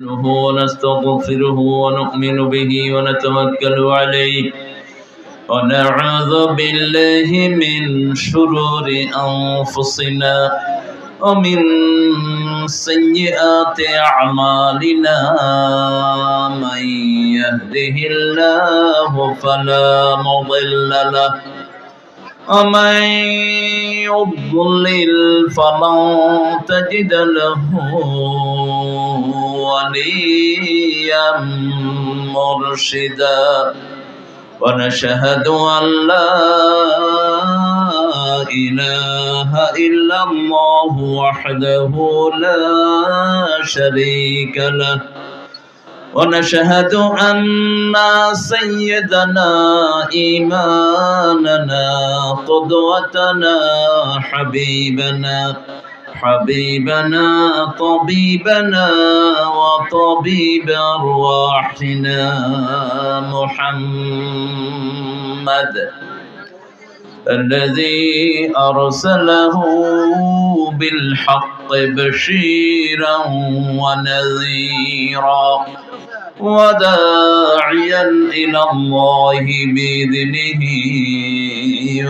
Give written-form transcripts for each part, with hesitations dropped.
ونستغفره ونؤمن به ونتوكل عليه ونعوذ بالله من شرور أنفسنا ومن سيئات أعمالنا من يهده الله فلا مضل له ومن يضلل فلن تجد له وليا مرشدا ونشهد أن لا إله إلا الله وحده لا شريك له ونشهد أن سيدنا إمامنا قدوتنا حبيبنا طبيبنا وطبيب أرواحنا محمد الذي أرسله بالحق بشيرا ونذيرا وداعيا إلى الله بإذنه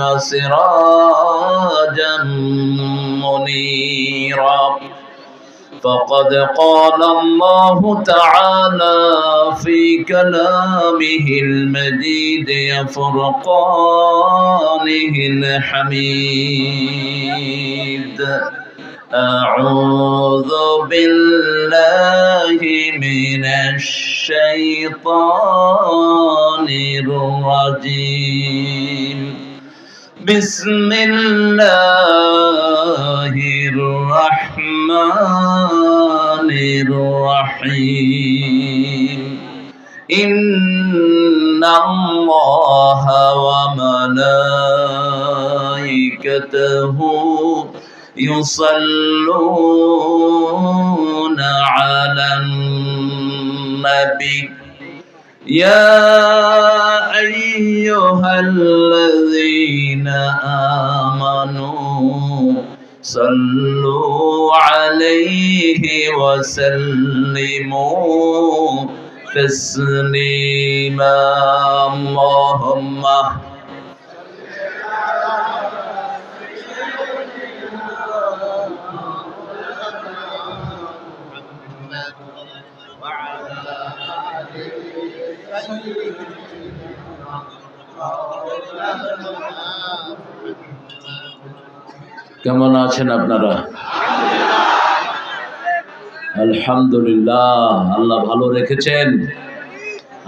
وسراجا منيرا فقد قال الله تعالى في كلامه المجيد فرقانه الحميد أعوذ بالله من الشيطان الرجيم بسم الله الرحمن الرحيم إن الله وملائكته يصلون على النبي يا أيها الذين آمنوا صلوا عليه وسلموا تسليما اللهم কেমন আছেন আপনারা? আলহামদুলিল্লাহ, আল্লাহ ভালো রেখেছেন।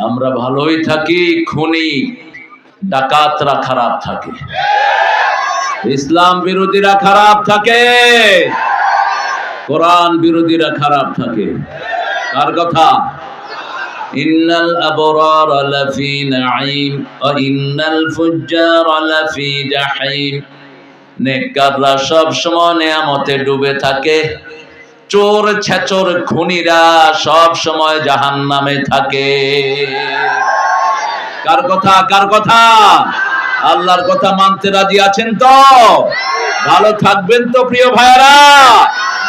আমরা ভালোই থাকি, খুনি ডাকাতরা খারাপ থাকে, ইসলাম বিরোধীরা খারাপ থাকে, কোরআন বিরোধীরা খারাপ থাকে। কার কথা? ইন্নাল আবরার লাফি নাঈম ওয়া ইন্নাল ফুজ্জার লাফি জাহিম। নেককাররা সব সময় নিয়ামতে ডুবে থাকে, চোর ছেচর খুনিরা সব সময় জাহান্নামে থাকে। কার কথা? কার কথা? আল্লাহর কথা মানতে রাজি আছেন তো? ভালো থাকবেন তো প্রিয় ভাইরা?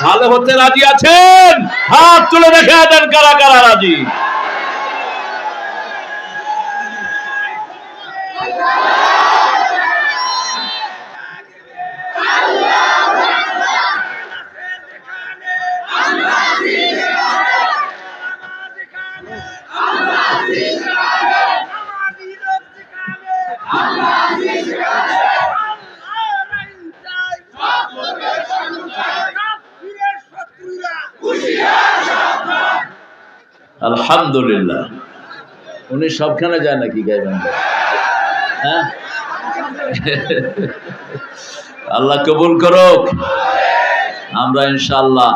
ভালো হতে রাজি আছেন? হাত তুলে দেখা দেন কারা কারা রাজি। আলহামদুলিল্লাহ। উনি সবখানে যায় নাকি গাইবেন? হ্যাঁ, আল্লাহ কবুল করুক। আমরা ইনশাআল্লাহ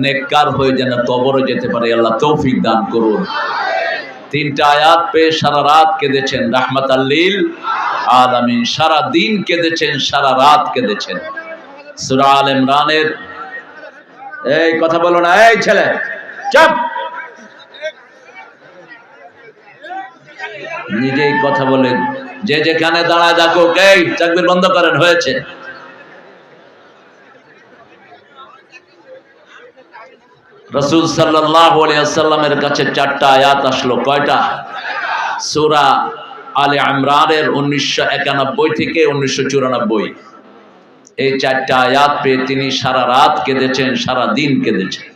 নেককার হয়ে যেন কবরে যেতে পারি, আল্লাহ তৌফিক দান করুন। তিনটা আয়াত পেয়ে সারা রাত কেঁদেছেন রাহমাতাল লিল আলামিন, সারা দিন কেঁদেছেন, সারা রাত কেঁদেছেন। সূরা আল ইমরানের, এই কথা বলো না, এই ছেলে চুপ, নিজেই কথা বলেন। যে যেখানে দাঁড়ায় দেখো, এই তাকবীর বন্ধ করেন, হয়েছে। রাসূল সাল্লাল্লাহু আলাইহি ওয়াসাল্লামের কাছে 4টা আয়াত আসলো। কয়টা? সূরা আলে ইমরানের 1991 থেকে 1994। এই 4টা আয়াত পেয়ে তিনি সারা রাত কেঁদেছেন, সারা দিন কেঁদেছেন।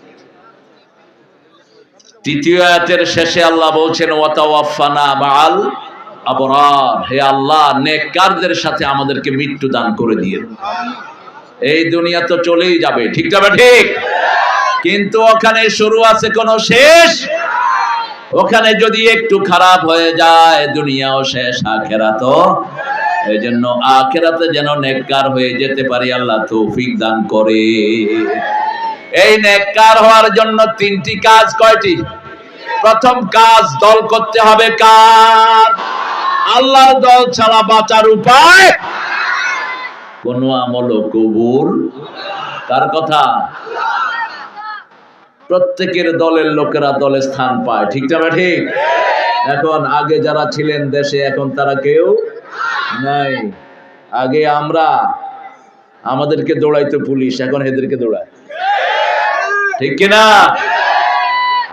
তৃতীয় আয়াতের শেষে আল্লাহ বলছেন ওয়াতাওয়াফানা মাআল আবরার, হে আল্লাহ নেককারদের সাথে আমাদেরকে মৃত্যু দান করে দিয়ে। এই দুনিয়া তো চলেই যাবে, ঠিক যাবে ঠিক, কিন্তু ওখানে শুরু আছে কোন শেষ। ওখানে যদি একটু খারাপ হয়ে যায় দুনিয়াও শেষ, আখিরাতও। এজন্য আখিরাতে যেন নেককার হয়ে যেতে পারি, আল্লাহ তৌফিক দান করে। এই নেককার হওয়ার জন্য 3টি কাজ। কয়টি? প্রথম কাজ, দল করতে হবে কার? আল্লাহর দল ছাড়া বাঁচার উপায় কোন আমল কবুল। কার কথা? প্রত্যেকের দলের লোকেরা দলে স্থান পায়, ঠিক না ঠিক? এখন আগে যারা ছিলেন দেশে এখন তারা কেউ নাই। আগে আমাদেরকে দৌড়াইতো পুলিশ, এখন এদেরকে দৌড়ায়, ঠিক কিনা?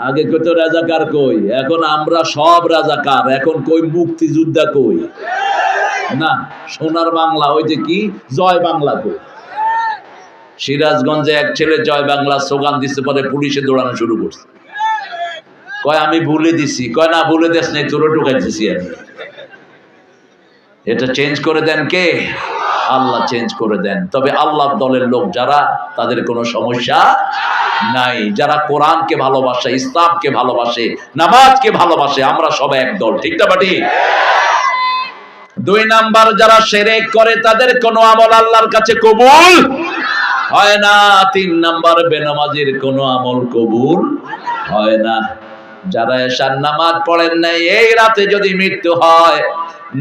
আগে কত রাজাকার কই, এখন আমরা সব রাজাকার। এখন কই মুক্তিযোদ্ধা কই না, সোনার বাংলা ওই যে কি জয় বাংলা কই। সিরাজগঞ্জে এক ছেলে জয় বাংলা স্লোগান দিতে পারে, পুলিশে দৌড়ানো শুরু করছে। কয় আমি ভুলে দিছি, কয় না ভুলে দেশ নেই, তোরও ঢুকাই দিছি আমি। এটা চেঞ্জ করে দেন কে? আল্লাহ চেঞ্জ করে দেন। তবে আল্লাহর দলের লোক যারা, তাদের কোনো সমস্যা নাই। যারা কোরআনকে ভালোবাসে, ইসলামকে ভালোবাসে, নামাজকে ভালোবাসে, আমরা সবাই এক দল, ঠিক না ঠিক? 2 নাম্বার, যারা শিরক করে তাদের কোনো আমল আল্লাহর কাছে কবুল হয় না। 3 নাম্বার, বেনামাজির কোনো আমল কবুল হয় না। যারা এশার নামাজ পড়েন নাই, এই রাতে যদি মৃত্যু হয়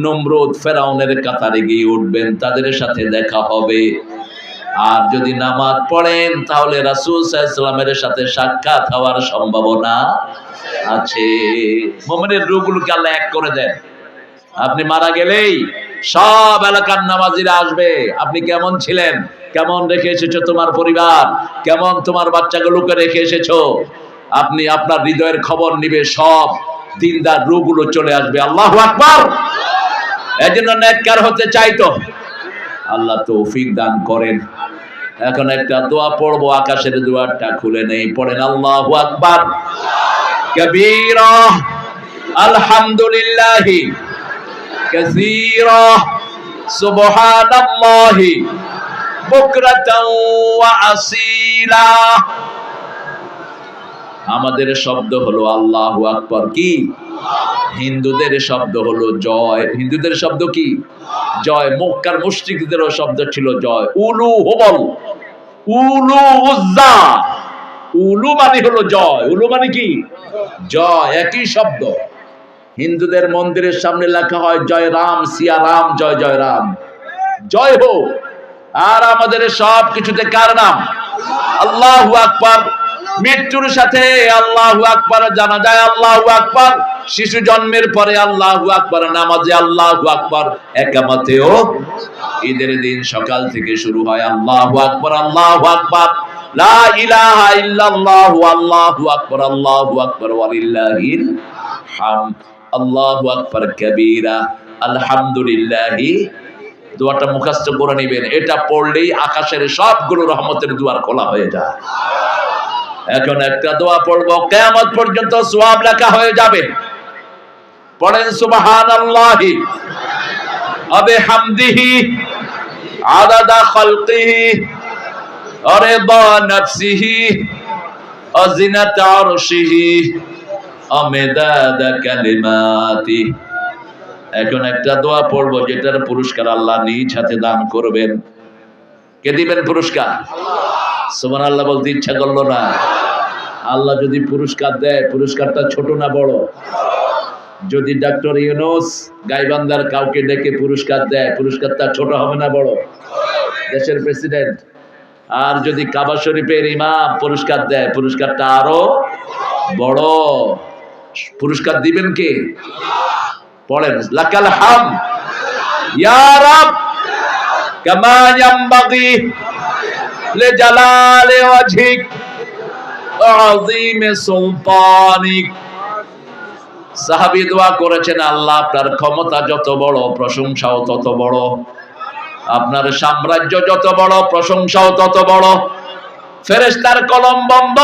নমরুদ ফেরাউনের কাতারে গিয়ে উঠবেন, তাদের সাথে দেখা হবে। আর যদি নামাজ পড়েন তাহলে রাসূল সাল্লাল্লাহু আলাইহি ওয়াসাল্লামের সাথে সাক্ষাৎ হওয়ার সম্ভাবনা আছে। মুমিনের রূহগুলোকে আল্লাহ এক করে দেন। আপনি মারা গেলেই সব এলাকার নামাজিরা আসবে, আপনি কেমন ছিলেন, কেমন রেখে এসেছো তোমার পরিবার, কেমন তোমার বাচ্চাগুলোকে রেখে এসেছো, আপনি আপনার হৃদয়ের খবর নিবে। সব দিনদার রূহগুলো চলে আসবে। আল্লাহু আকবার। এজন্য নেককার হতে চাইতো, আল্লাহ তৌফিক দান করেন। এখন একটা দোয়া পড়বো, আকাশের দুয়ারটা খুলে নেই, পড়েন আল্লাহু আকবার কবীরা আলহামদুলিল্লাহি কাসীরা সুবহানাল্লাহি বুকরাতাও ওয়া আসীলা। আমাদের শব্দ হলো আল্লাহু আকবার। কি? হিন্দুদের শব্দ হলো জয়। হিন্দুদের শব্দ কি? জয়। মক্কার মুশরিকদেরও শব্দ ছিল জয়। উলু হুবল, উলু উজ্জা। উলু মানে হলো জয়, উলু মানে কি? জয়, একই শব্দ। হিন্দুদের মন্দিরের সামনে লেখা হয় জয় রাম সিয়া রাম, জয় জয় রাম, জয় হোক। আর আমাদের সব কিছুতে কার নাম? আল্লাহু আকবার। মৃত্যুর সাথে আল্লাহু আকবার জানা যায়, আল্লাহু আকবার। শিশু জন্মের পরে আল্লাহু আকবার, নামাজে আল্লাহু আকবার, একামতেও ঈদের দিন সকাল থেকে শুরু হয় আল্লাহু আকবার, আল্লাহু আকবার, লা ইলাহা ইল্লাল্লাহ, আল্লাহু আকবার, আল্লাহু আকবার ওয়ালিল্লাহিল হামদ, আল্লাহু আকবার কবীরা আলহামদুলিল্লাহি। দোয়াটা মুখস্থ করে নেবেন। এটা পড়লেই আকাশের সবগুলো রহমতের দুয়ার খোলা হয়ে যায়। এখন একটা দোয়া পড়বো, কিয়ামত পর্যন্ত সওয়াব লেখা হয়ে যাবে। পড়েন সুবহানাল্লাহি ওয়া বিহামদিহি আদাদা খালকিহি ওয়া রিদা নাফসিহি ওয়া জিনাতা আরশিহি ওয়া মিদাদা কালিমাতিহি। এখন একটা দোয়া পড়বো যেটার পুরস্কার আল্লাহ নিজ হাতে দান করবেন। কে দিবেন পুরস্কার? সুবহানাল্লাহ বলতে ইচ্ছা করলো না। আল্লাহ যদি পুরস্কার দেয়, পুরস্কারটা ছোট না বড়? যদি ডক্টর ইউনূস গাইবান্ধার কাউকে ডেকে পুরস্কার দেয়, পুরস্কারটা ছোট হবে না বড়? দেশের প্রেসিডেন্ট। আর যদি কাবা শরীফের ইমাম পুরস্কার দেয়, পুরস্কারটা আরো বড়। পুরস্কার দিবেন কে? পড়েন লাকাল হামদ ইয়া রাব কামা ইয়ামবাগি লিজালালি ওয়াজহিক আযীম সুলতানিক। সাহাবী দোয়া করেছেন, আল্লাহ আপনার ক্ষমতা যত বড়, প্রশংসাও তত বড়। আপনার সাম্রাজ্য যত বড়, প্রশংসাও তত বড়। ফেরেশতার কলম বন্ধ।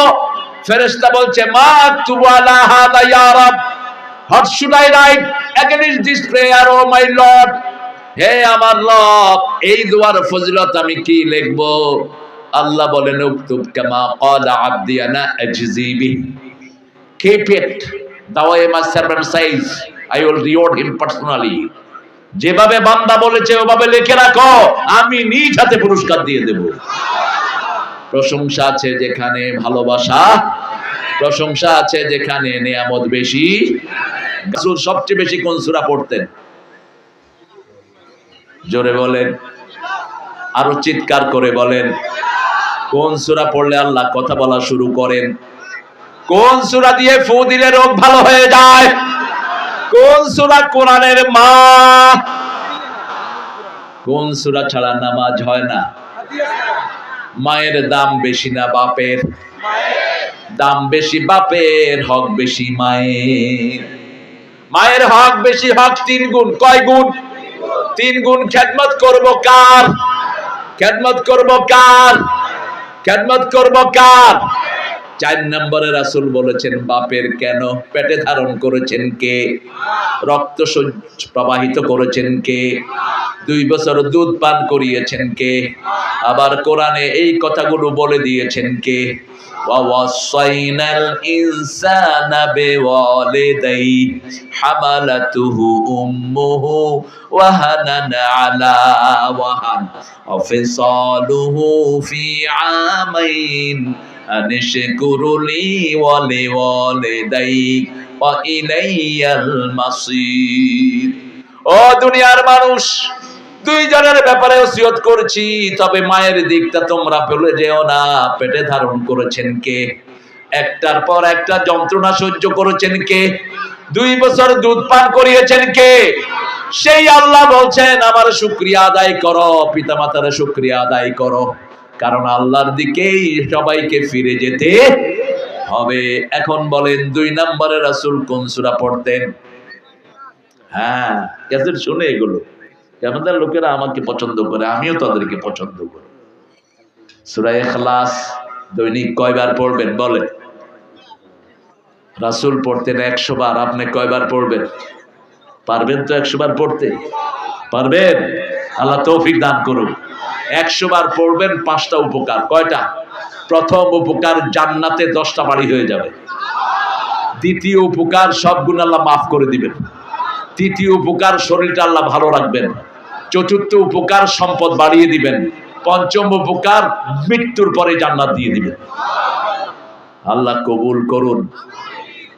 ফেরেশতা বলছে, মা আকতুবু আলা হাযা ইয়া রাব, what should I write against this prayer, oh my Lord? হে আমার রব, এই দোয়ার ফজিলত আমি কি লিখব? আল্লাহ বলেন, উকতুব কামা ক্বালা আবদি আনা আজজি বিহি, keep it the way my servant says, I will reward him personally. যেভাবে বান্দা বলেছে ওভাবে লিখে রাখো, আমি নিজ হাতে পুরস্কার দিয়ে দেব। প্রশংসা আছে যেখানে ভালোবাসা, প্রশংসা আছে যেখানে নিয়ামত বেশি। রাসূল সবচেয়ে বেশি কোন সূরা পড়তেন? জোরে বলেন, আরো চিৎকার করে বলেন। কোন সূরা পড়লে আল্লাহ কথা বলা শুরু করেন? কোন সূরা দিয়ে ফু দিলে রোগ ভালো হয়ে যায়? কোন সূরা কোরআনের মা? কোন সূরা ছাড়া নামাজ হয় না? মায়ের দাম বেশি না বাপের? দাম বেশি বাপের, হক বেশি মায়ের। মায়ের হক বেশি, হক 3 গুণ। কয় গুণ? 3 গুণ। খেদমত করব কার? খেদমত করব কার? খেদমত করব কার? 4 নম্বরে রাসূল বলেছেন, বাপের। কেন? পেটে ধারণ করেছেন কে? রক্ত প্রবাহিত করেছেন কে? 2 বছর দুধ পান করিয়েছেন কে? আবার কোরআনে এই কথাগুলো বলে দিয়েছেন কে? ওয়াসাইনাল ইনসানা বিওয়ালিদাইহি হামালাতুহু উম্মুহু ওয়াহানান আলা ওয়াহান ওয়াফিসালুহু ফি আমাইন আনিশকুরুলি ওয়া লিওয়ালিদাইক ওয়া ইলাইয়াল মাসির। ও দুনিয়ার মানুষ, 2 জনের ব্যাপারে ওসিয়ত করছি, তবে মায়ের দিকটা তোমরা ভুলে যেও না। পেটে ধারণ করেছেন কে? একটার পর একটা যন্ত্রণা সহ্য করেছেন কে? 2 বছর দুধ পান করিয়েছেন কে? সেই আল্লাহ বলছেন, আমার শুকরিয়া আদায় করো, পিতামাতার শুকরিয়া আদায় করো, কারণ আল্লাহর দিকেই সবাইকে ফিরে যেতে হবে। এখন বলেন, 2 নম্বরে রাসূল কোন সূরা পড়তেন? হ্যাঁ, ক্যাসেট শুনে এগুলো আমাদের লোকেরা আমাকে পছন্দ করে, আমিও তাদেরকে পছন্দ করি। সূরা ইখলাস দৈনিক কয়বার পড়বেন বলেন? রাসূল পড়তেন 100 বার, আপনি কয়বার পড়বেন? পারবেন তো 100 বার পড়তে? পারবেন? আল্লাহ তৌফিক দান করুন। 100 বার পড়বেন, 5টা উপকার। কয়টা? প্রথম উপকার, জান্নাতে 10টা বাড়ি হয়ে যাবে। দ্বিতীয় উপকার, সব গুনাহ আল্লাহ মাফ করে দিবেন। তৃতীয় উপকার, শরীরটা আল্লাহ ভালো রাখবেন। চতুর্থ উপকার, সম্পদ বাড়িয়ে দিবেন। পঞ্চম উপকার, মৃত্যুর পরে জান্নাত দিয়ে দিবেন। আল্লাহ কবুল করুন।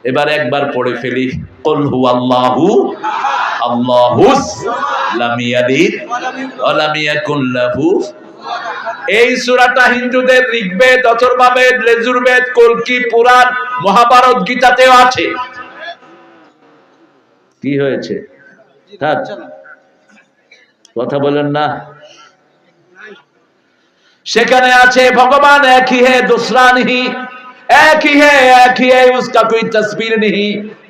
এবার একবার পড়ে ফেলি, কুল হুয়াল্লাহু আল্লাহুস লাম ইয়ালিদ ওয়া লাম ইয়াকুল লাহু। এই সূরাটা হিন্দুদের ঋগ্বেদ, অথর্ববেদ, যজুর্বেদ, কল্কি, পুরাণ, মহাভারত, গীতাতেও আছে। কি হয়েছে? কথা বলেন না। সেখানে আছে ভগবান এক হি হে, दूसरा नहीं, एक ही है, उसका कोई तस्वीर नहीं,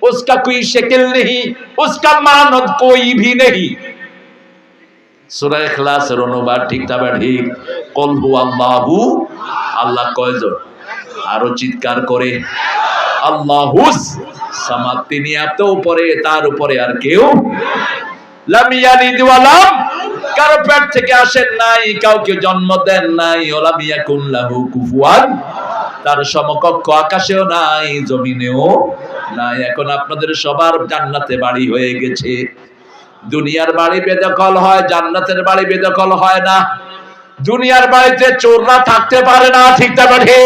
उसका कोई शक्ल नहीं, उसका मानद कोई भी नहीं। সূরা ইখলাসের অনুবাদ ঠিক তবে ঠিক, কুল হুয়াল্লাহু, আল্লাহ কয়জন? আরো চিৎকার করে, আল্লাহুস সামাদ, তিনি এত উপরে, তার উপরে আর কেউ। লাম ইয়ালিদ ওয়া লাম, কারো পেট থেকে আসেন নাই, কাউকে জন্ম দেন নাই। ওয়ালাম ইয়াকুন লাহু কুফুয়ান, তার সমকক্ষ আকাশেও নাই, জমিনেও নাই। এখন আপনাদের সবার জান্নাতে বাড়ি হয়ে গেছে। দুনিয়ার বাড়ি বেদখল হয়, জান্নাতের বাড়ি বেদখল হয় না। দুনিয়ার বাড়িতে চোররা থাকতে পারে না, ঠিক তা বটে?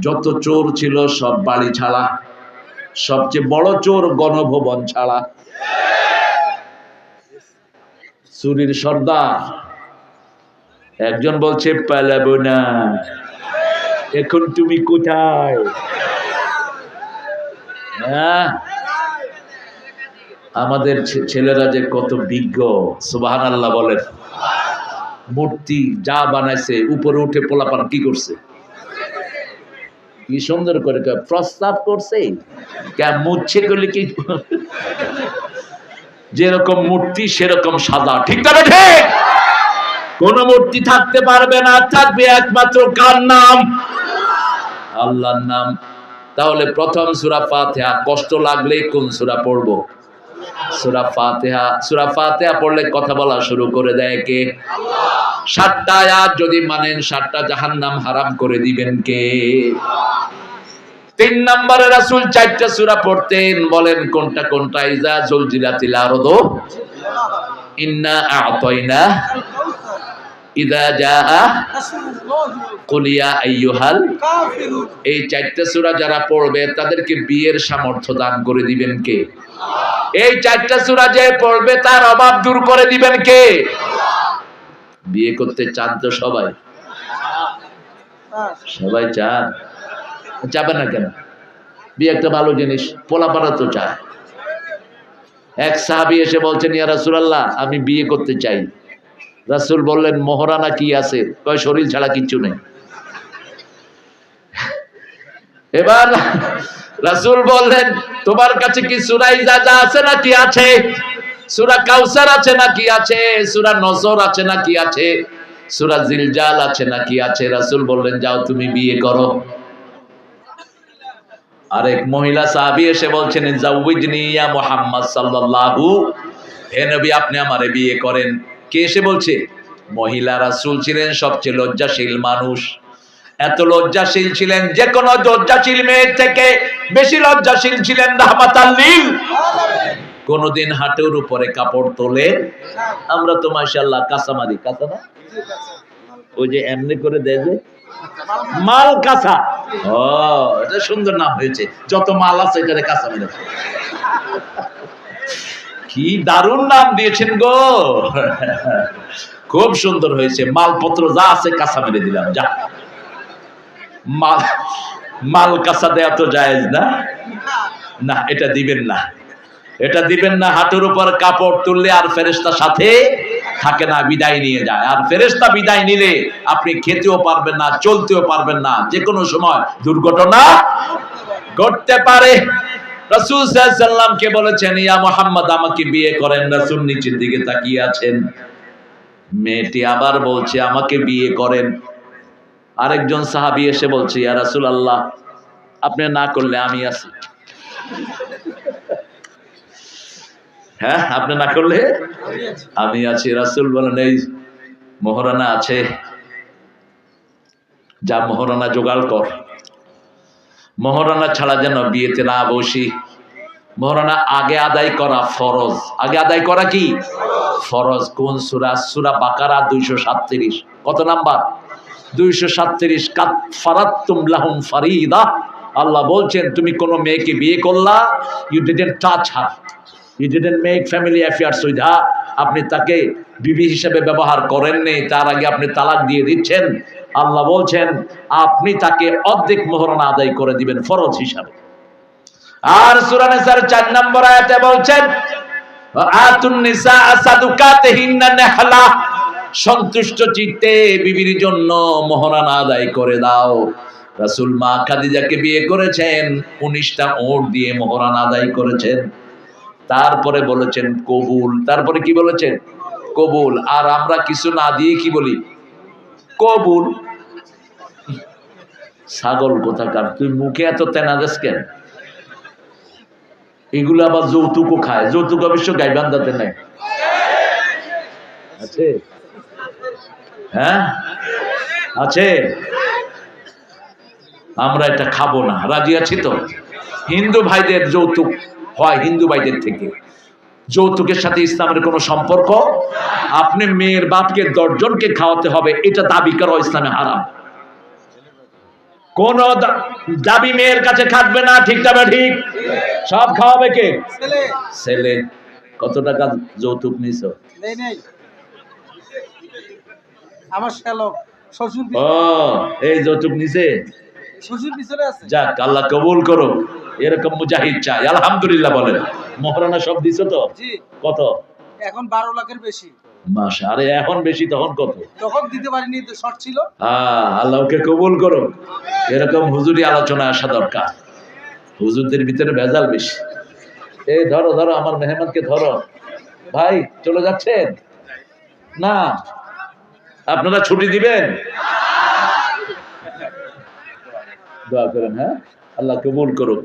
যত চোর ছিল সব বাড়ি ছাড়া, সবচেয়ে বড় চোর গণভবন ছাড়া। চুরির সর্দার একজন বলছে, পালাবো না। এখন তুমি কোথায়? হ্যাঁ, আমাদের ছেলেরা যে কত বিজ্ঞ, সুবহানাল্লাহ বলেন। মূর্তি যা বানাইছে, উপরে উঠে পোলাপান কি করছে? কি সুন্দর করে প্রস্তাব করছে, মুচ্ছে করলে কি যেরকম মূর্তি সেরকম সাজা, ঠিক না ঠিক? কোন মূর্তি থাকতে পারবে না, থাকবে একমাত্র কার নাম? আল্লাহর নাম। তাহলে প্রথম সূরা ফাতিহা কষ্ট লাগলে কোন সূরা পড়বো? সূরা ফাতিহা। সূরা ফাতিহা পড়লে কথা বলা শুরু করে দেয় কে? আল্লাহ। 7টা আয়াত যদি মানেন 7টা জাহান্নাম হারাম করে দিবেন কে? 3 নম্বরে রাসূল 4টা সূরা পড়তেন, বলেন কোনটা কোনটা? ইজা জুলজিলাতিল আরদু, ইন্না আ'তাইনা, ইজা জাআ, কুল ইয়া আইয়ুহাল কাফিরুন। এই 4টা সূরা যারা পড়বে তাদেরকে বিয়ের সামর্থ্য দান করে দিবেন কে? আল্লাহ। এই 4টা সূরা যে পড়বে তার অভাব দূর করে দিবেন কে? আল্লাহ। বিয়ে করতে চান তো সবাই? সবাই চান? চাবে না কেন? বিয়ে একটা ভালো জিনিস, পোলাপাড়া তো চায়। এক সাহাবী এসে বলছেন, ইয়া রাসূলুল্লাহ আমি বিয়ে করতে চাই। রাসূল বললেন, মোহরানা কি আছে? কয় শরীর ছাড়া কিচ্ছু নেই। এবার রাসূল বললেন, তোমার কাছে কি সূরা ইজাজা আছে নাকি আছে? সূরা কাউসার আছে নাকি আছে? সূরা নসর আছে নাকি আছে? সূরা জিলজাল আছে নাকি আছে? রাসূল বললেন, যাও তুমি বিয়ে করো। আরেক মহিলা সাহাবী এসে বলছেন, জাওয়িজনি ইয়া মুহাম্মদ সাল্লাল্লাহু, হে নবী আপনি আমারে বিয়ে করেন। কে এসে বলছে? মহিলা। রাসূল ছিলেন সবচেয়ে লজ্জাশীল মানুষ। এত লজ্জাশীল ছিলেন, যে কোনো লজ্জাশীল মেয়ের থেকে বেশি লজ্জাশীল ছিলেন রাহমাতাল লিল আলামিন। কোনদিন হাঁটুর উপরে কাপড় তোলে? আমরা তো মাশাআল্লাহ কাঁচামারি, কাঁচা না ওই যে এমনি করে দেয় যে মাল কাঁচা। ও এটা সুন্দর নাম হয়েছে, যত মাল আছে এটারে কাঁচা মেরে। কি দারুণ নাম দিয়েছেন গো, খুব সুন্দর হয়েছে। মালপত্র যা আছে কাঁচা মেরে দিলাম, যা। মাল কাঁচা দেয়া তো জায়েজ না? না, এটা দিবেন না, এটা দিবেন না। হাঁটুর উপর কাপড় তুললে আর ফেরেশতা সাথে থাকে না, বিদায় নিয়ে যায়। আর ফেরেশতা বিদায় নিলে আপনি খেতেও পারবেন না, চলতেও পারবেন না, যে কোনো সময় দুর্ঘটনা ঘটতে পারে। রাসূল সাল্লাল্লাহু আলাইহি ওয়াসাল্লামকে বলেছেন, ইয়া মুহাম্মদ আমাকে বিয়ে করেন। রাসূল নিচের দিকে তাকিয়ে আছেন। মেয়েটি আবার বলছে, আমাকে বিয়ে করেন। আরেকজন সাহাবী এসে বলছে, ইয়া রাসূলুল্লাহ আপনি না করলে আমি আছি। হ্যাঁ, আপনি না করলে আমি আছি। রাসূল বলেন, এই মোহরানা আছে, যা মোহরানা জোগাড় কর। মোহরানা ছাড়া যেন বিয়েতে না বসি। মোহরানা আগে আদায় করা ফরজ। আগে আদায় করা কি ফরজ? কোন সূরা? সূরা বাকারা 237। কত নাম্বার? 237। কাফারাতুম লাহুম ফারিদা। আল্লাহ বলছেন, তুমি কোন মেয়েকে বিয়ে করলা, you didn't touch her, you didn't make family affairs with her. আপনি তাকে বিবি হিসেবে ব্যবহার করেননি, তার আগে আপনি তালাক দিয়ে দিচ্ছেন। আল্লাহ বলছেন আপনি তাকে অর্ধেক মোহরানা আদায় করে দিবেন ফরজ হিসাবে। আর সূরা নিসার 4 নম্বর আয়াতে বলছেন, আতুন নিসা সাদুকাতিহিন্না নাহলা, সন্তুষ্ট চিত্তে বিবির জন্য মোহরানা আদায় করে দাও। রাসূল মা খাদিজাকে বিয়ে করেছেন, 19টা ওট দিয়ে মোহরানা আদায় করেছেন। তারপরে বলেছেন কবুল। তারপরে কি বলেছেন? কবুল। আর আমরা কিছু না দিয়ে কি বলি? কবুল। ছাগল কোথাকার, তুই মুখে এত তেনাদেশ কেন? এগুলো আবার যৌতুকও খায়। যৌতুক অবশ্য গাইবান্ধাতে নাই আছে? হ্যাঁ আছে। আমরা এটা খাবো না, রাজি আছি তো? হিন্দু ভাইদের যৌতুক হয় হিন্দু ভাইদের থেকে। যৌতুকের সাথে ইসলামের কোনো সম্পর্ক। আপনি মেয়ের বাপকে 10 জনকে খাওয়াতে হবে, এটা দাবি করা ইসলামে হারাম। কোন দাবি মেয়ের কাছে খাটবে না, ঠিক না? ঠিক। সব খাওয়াবে কে? ছেলে। কত টাকা যৌতুক নিছো? আমার শ্যালক শ্বশুর। ও এই যৌতুক নিছে, শ্বশুর পিছনে আছে। যাক, আল্লাহ কবুল করো। এরকম মুজাহিদ চাই। আলহামদুলিল্লাহ বলেন। মোহরানা সব দিছো তো? জি। কত? এখন 12 লাখের বেশি। মাশা, আরে এখন বেশি, তখন কত? তখন দিতে পারিনি, তো শর্ট ছিল। আল্লাহকে কবুল করো। এরকম হুজুরি আলোচনা আসা দরকার। হুজুরদের ভিতরে ভেজাল বেশি। এই ধরো ধরো, আমার মেহমানকে ধরো। ভাই চলে যাচ্ছেন না? আপনারা ছুটি দিবেন? দোয়া করেন, হ্যাঁ, আল্লাহ কবুল করুক।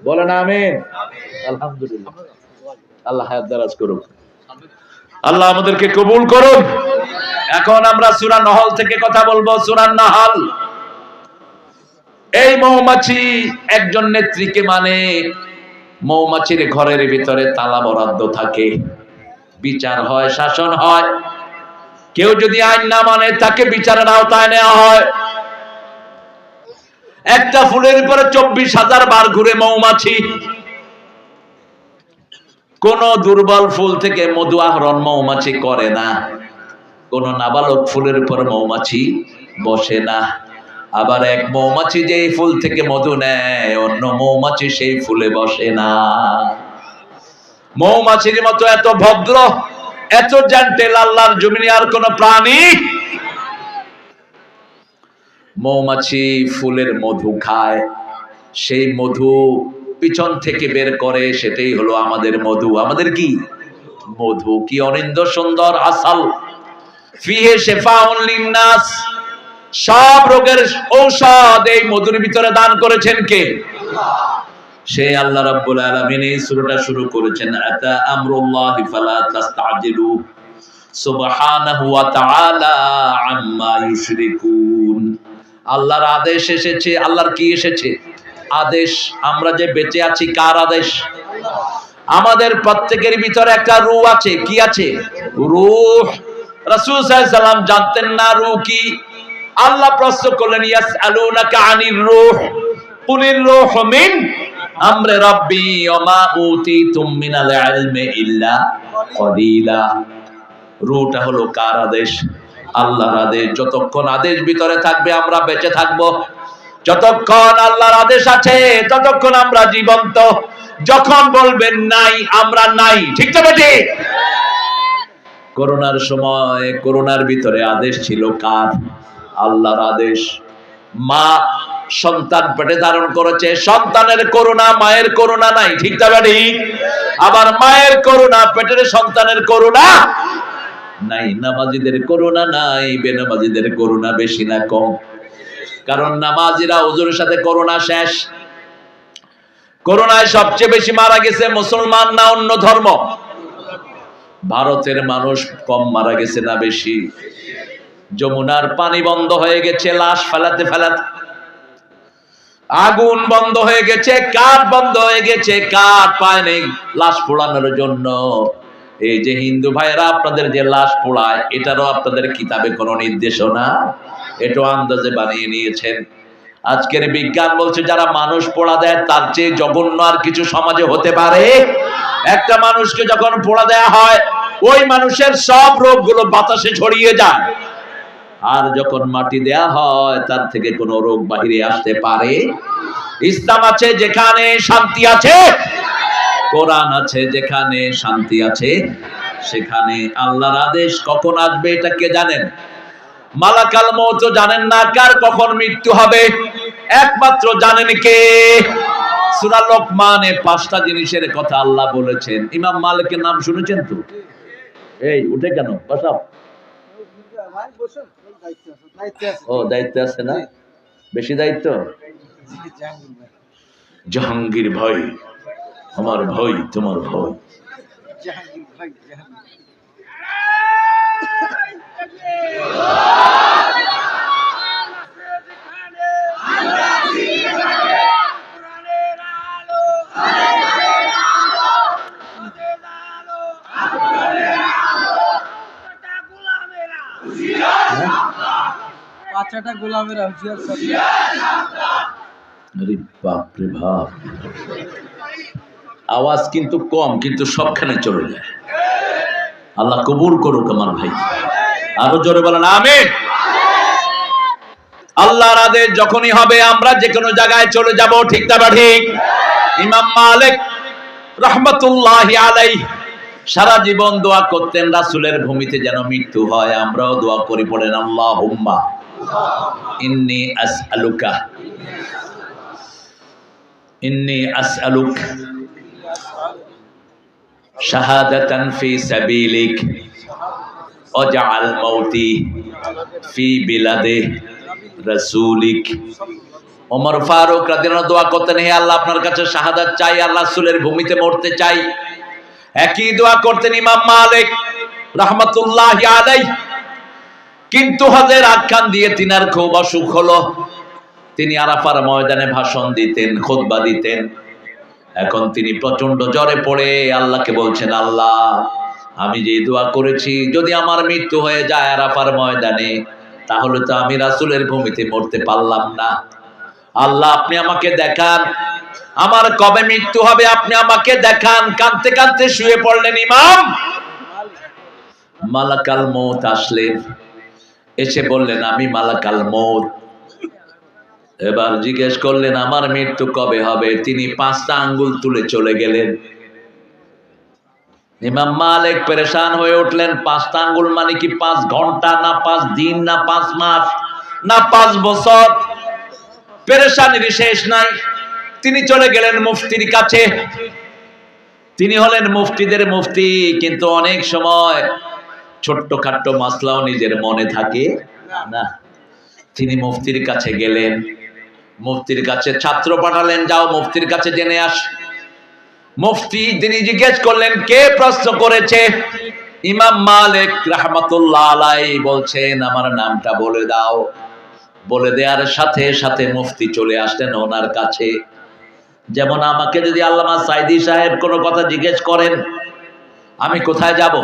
বলেন আমিন। আলহামদুলিল্লাহ, আল্লাহ হায়াত দারাজ করুক। আল্লাহ আমাদেরকে কবুল করুন। এখন আমরা সূরা নহল থেকে কথা বলবো। সূরা নাহল। এই মৌমাছি একজন নেত্রীকে মানে, মৌমাছির ঘরের ভিতরে তালা বরাদ্দ থাকে, বিচার হয়, শাসন হয়। কেউ যদি আইন না মানে তাকে বিচারের আওতায় নেওয়া হয়। একটা ফুলের উপরে 24,000 বার ঘুরে মৌমাছি। কোন দুর্বল ফুল থেকে মধু আহরণ মৌমাছি করে না। কোন নাবালক ফুলের উপর মৌমাছি বসে না। আবার এক মৌমাছি যেই ফুল থেকে মধু নেয়, অন্য মৌমাছি সেই ফুলে বসে না। মৌমাছির মতো এত ভদ্র, এত জেন্টেল আল্লাহর জমিনে আর কোন প্রাণী। মৌমাছি ফুলের মধু খায়, সেই মধু পিছন থেকে বের করে, সেটাই হলো আমাদের মধু। আমাদের কি মধু, কি অনিন্দ সুন্দর আসাল। ফিহে শিফাউন লিন্নাস, সব রোগের ঔষধ এই মধুর ভিতরে দান করেছেন কে? সেই আল্লাহ রাব্বুল আলামিন এই সূরাটা শুরু করেছেন, আতা আমরুল্লাহি ফালা তাস্তাজিলু সুবহানাহু ওয়া তাআলা আম্মা ইউশরিকুন। আল্লাহর আদেশ এসেছে। আল্লাহর কি এসেছে? আদেশ। আমরা যে বেঁচে আছি কার আদেশ? আমাদের প্রত্যেকের ভিতরে একটা রূহ আছে। কি আছে? রূহ। রাসূল সাল্লাল্লাহু আলাইহি সাল্লাম জানতেন না রূহ কি। আল্লাহ প্রশ্ন করলেন, ইয়াসআলুনাকা আনির রূহ কুলির রূহু মিন আমরি রাব্বি ওয়া মা উতিতুম মিনাল ইলমি ইল্লা কলিলা। রূহটা হলো কার আদেশ? আল্লাহর আদেশ। যতক্ষণ আদেশ ভিতরে থাকবে আমরা বেঁচে থাকবো। যতক্ষণ আল্লাহর আদেশ আছে ততক্ষণ আমরা জীবন্ত। যখন বলবেন নাই, আমরা নাই। ঠিক তো বেটি? করোনার সময়, করোনার ভিতরে আদেশ ছিল কার? আল্লাহর আদেশ। মা সন্তান পেটে ধারণ করেছে, সন্তানের করোনা, মায়ের করোনা নাই। ঠিক তো বেটি? আবার মায়ের করোনা, পেটের সন্তানের করোনা নাই। নামাজিদের করোনা নাই, বেনামাজিদের করোনা বেশি না কম? কারণ নামাজিরা হুজুরের সাথে করোনা শেষ। করোনায় সবচেয়ে বেশি মারা গেছে মুসলমান না অন্য ধর্ম? ভারতের মানুষ কম মারা গেছে না বেশি? যমুনার পানি বন্ধ হয়ে গেছে লাশ ফেলাতে ফেলাতে, আগুন বন্ধ হয়ে গেছে, কাঠ বন্ধ হয়ে গেছে, কাঠ পায় নেই লাশ পোড়ানোর জন্য। এই যে হিন্দু ভাইরা আপনাদের যে লাশ পোড়ায়, এটারও আপনাদের কিতাবে কোনো নির্দেশনা, এটা আন্দাজে বানিয়ে নিয়েছেন। আজকের বিজ্ঞান বলছে যারা মানুষ পোড়া দেয় তার চেয়ে জঘন্য আর কিছু সমাজে হতে পারে? একটা মানুষকে যখন পোড়া দেয়া হয়, ওই মানুষের সব রোগগুলো বাতাসে ছড়িয়ে যায়। আর যখন মাটি দেয়া হয়, তার থেকে কোনো রোগ বাহিরে আসতে পারে? ইসলাম আছে যেখানে শান্তি আছে, কোরআন আছে যেখানে শান্তি আছে, সেখানে আল্লাহর আদেশ কখন আসবে এটা কে জানেন? মালাকাল মউত জানেন না কার কখন মৃত্যু হবে, একমাত্র জানেন কে? সূরা লোকমানে 5টা জিনিসের কথা আল্লাহ বলেছেন। ইমাম মালিকের নাম শুনেছেন তো? এই উঠে কেন? বসাও। ও দায়িত্ব আছে না? বেশি দায়িত্ব? জাহাঙ্গীর ভাই, আমার ভাই, তোমার ভাই। বাচ্চাটা গোলামের হুঁশিয়ার। আরে বাপ রে বাপ, আওয়াজ কিন্তু কম, কিন্তু সবখানে চলে যায়। আল্লাহ কবুল করুক আমার ভাই। আরো জোরে বলেন আমিন। আল্লাহর আদেশ যখনই হবে আমরা যে কোনো জায়গায় চলে যাব। ঠিক না ঠিক? ইমাম মালিক রাহমাতুল্লাহি আলাইহি সারা জীবন দোয়া করতেন রাসূলের ভূমিতে যেন মৃত্যু হয়। আমরাও দোয়া করি, পড়েন আল্লাহুম্মা ইন্নী আসআলুক শাহাদাতান ফি সাবিলিক ওয়াজআল মাউতি ফি বিলাদে রাসূলিক। ওমর ফারুক রাদিয়াল্লাহু দোয়া করতেন, হে আল্লাহ আপনার কাছে শাহাদাত চাই, আর রাসূলের ভূমিতে মরতে চাই। একই দোয়া করতেন ইমাম মালিক রাহমাতুল্লাহি আলাইহি। কিন্তু হজের আখ্যান দিয়ে তিনার খুব অসুখ হলো। তিনি আরাফার ময়দানে ভাষণ দিতেন, খুতবা দিতেন। এখন তিনি প্রচন্ড জ্বরে পড়ে আল্লাহকে বলছেন, আল্লাহ আমি যে দোয়া করেছি যদি আমার মৃত্যু হয়ে যায় আরাফার ময়দানে, তাহলে তো আমি রাসূলের ভূমিতে মরতে পারলাম না। আল্লাহ আপনি আমাকে দেখান আমার কবে মৃত্যু হবে, আপনি আমাকে দেখান। কাঁদতে কাঁদতে শুয়ে পড়লেন ইমাম। মালাকাল মউত আসলেন, এসে বললেন আমি মালাকাল মউত। এবার জিজ্ঞেস করলেন আমার মৃত্যু কবে হবে। তিনি 5টা আঙ্গুল তুলে চলে গেলেন। ইমাম মালিক পেরেশান হয়ে উঠলেন। 5টা আঙ্গুল মানে কি 5 ঘন্টা, না 5 দিন, না 5 মাস, না 5 বছর? পেরেশানির শেষ নাই। তিনি চলে গেলেন মুফতির কাছে। তিনি হলেন মুফতিদের মুফতি, কিন্তু অনেক সময় ছোট্ট খাট্ট মাসলাও নিজের মনে থাকে না। তিনি মুফতির কাছে গেলেন। মুফতির কাছে ছাত্র পাঠালেন, যাও মুফতির কাছে জেনে আস। মুফতি তিনি জিজ্ঞেস করলেন কে প্রশ্ন করেছে। ইমাম মালিক রাহমাতুল্লাহ আলাইহি বলছেন আমার নামটা বলে দাও। বলে দেওয়ার সাথে সাথে মুফতি চলে আসলেন ওনার কাছে। যেমন আমাকে যদি আল্লামা সাইদি সাহেব কোনো কথা জিজ্ঞেস করেন, আমি কোথায় যাব?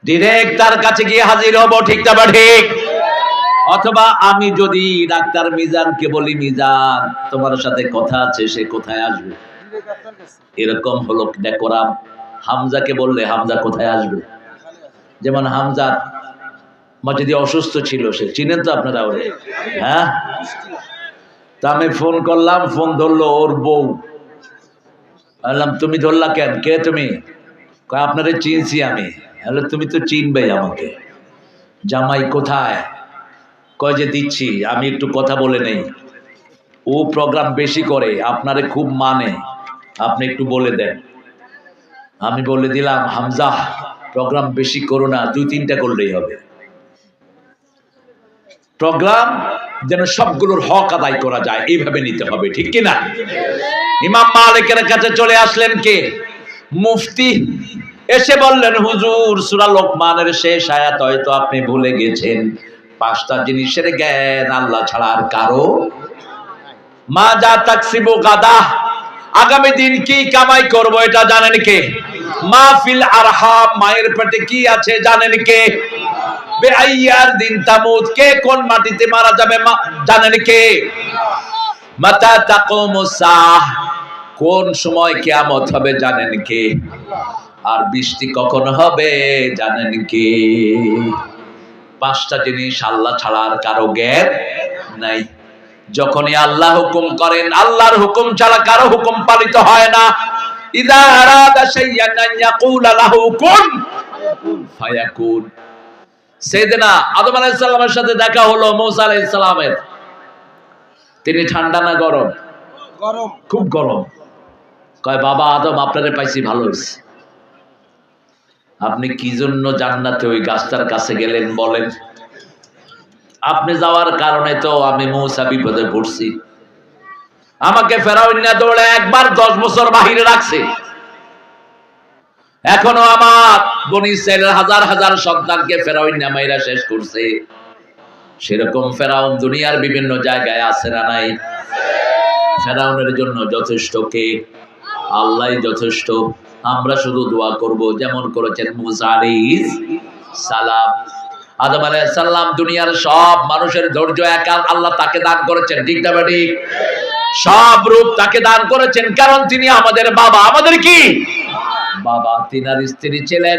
ডিরেক্ট তার কাছে গিয়ে হাজির হব, ঠিক না ঠিক? অথবা আমি যদি ডাক্তার মিজানকে বলি, মিজান তোমার সাথে কথা আছে, সে কোথায় আসবে? এরকম হলো ডেকোরাম। হামজাকে বললে হামজা কোথায় আসবে? যেমন হামজা যদি অসুস্থ ছিল, সে চিনেন তো আপনারা ওরে, হ্যাঁ? তা আমি ফোন করলাম, ফোন ধরলো ওর বউ। বললাম তুমি ধরলা কেন, কে তুমি? কয় আপনারে চিনছি আমি। বলে তুমি তো চিনবেই আমাকে। জামাই কোথায়? কয় যে দিচ্ছি, আমি একটু কথা বলে নেই। ও প্রোগ্রাম বেশি করে, আপনারে খুব মানে, আপনি একটু বলে দেন। আমি বলে দিলাম হামজা প্রোগ্রাম বেশি করো না, 2-3টা করলেই হবে। প্রোগ্রাম যেন সবগুলোর হক আদায় করা যায়, এইভাবে নিতে হবে, ঠিক কিনা? ইমাম মালিকের কাছে চলে আসলেন কে? মুফতি। এসে বললেন হুজুর সূরা লোকমানের শেষ আয়াত হয়তো আপনি ভুলে গেছেন। 5টা জিনিসের জ্ঞান আল্লাহ ছাড়া আর কারো। মা যা তাকসিবু গাদা, আগামী দিন কি কামাই করব এটা জানেন কে? মা ফিল আরহাম, মায়ের পেটে কি আছে জানেন কে? বেআইয়ার দিন তামুত, কে কোন মাটিতে মারা যাবে জানেন কে? মাতা তাকুমুস সাহ, কোন সময় কিয়ামত হবে জানেন কে? আর বৃষ্টি কখন হবে জানেন কে? 5টা জিনিস আল্লাহ ছাড়া আর কারো জ্ঞান নাই। যখনই আল্লাহ হুকুম করেন, আল্লাহর হুকুম ছাড়া কারো হুকুম পালিত হয় না। ইযা আরাদা শাইআন আন ইয়াকুলা লাহু কুন ফায়াকুন। সাইয়েদনা আদম আলাইহিস সালামের সাথে দেখা হলো মূসা আলাইহিস সালামের। তিনি ঠান্ডা না গরম? গরম, খুব গরম। কয় বাবা আদম আপনারে পাইছি, ভালো হইছে। আপনি কি জন্য জান্নাতে ওই গাছটার কাছে গেলেন বলেন? আপনি যাওয়ার কারণে তো আমি মূসা বিপদে পড়ছি। আমাকে ফেরাউন না দৌড়ে একবার 10 বছর বাহিরে রাখছে। এখনো আমার বনি ইসরাইলের হাজার হাজার সন্তানকে ফেরাউন না মাইরা শেষ করছে। সেরকম ফেরাউন দুনিয়ার বিভিন্ন জায়গায় আছে না নাই? ফেরাউনের জন্য যথেষ্ট কে? আল্লাহই যথেষ্ট। আমরা শুধু দোয়া করব যেমন করেছেন মূসা আলাইহিস সালাম। আদম আলাইহিস সালাম দুনিয়ার সব মানুষের ধৈর্য একা আল্লাহ তাকে দান করেছেন, ঠিক না ঠিক? সব রূপ তাকে দান করেছেন, কারণ তিনি আমাদের বাবা। আমাদের কি বাবা? তিনার স্ত্রী ছিলেন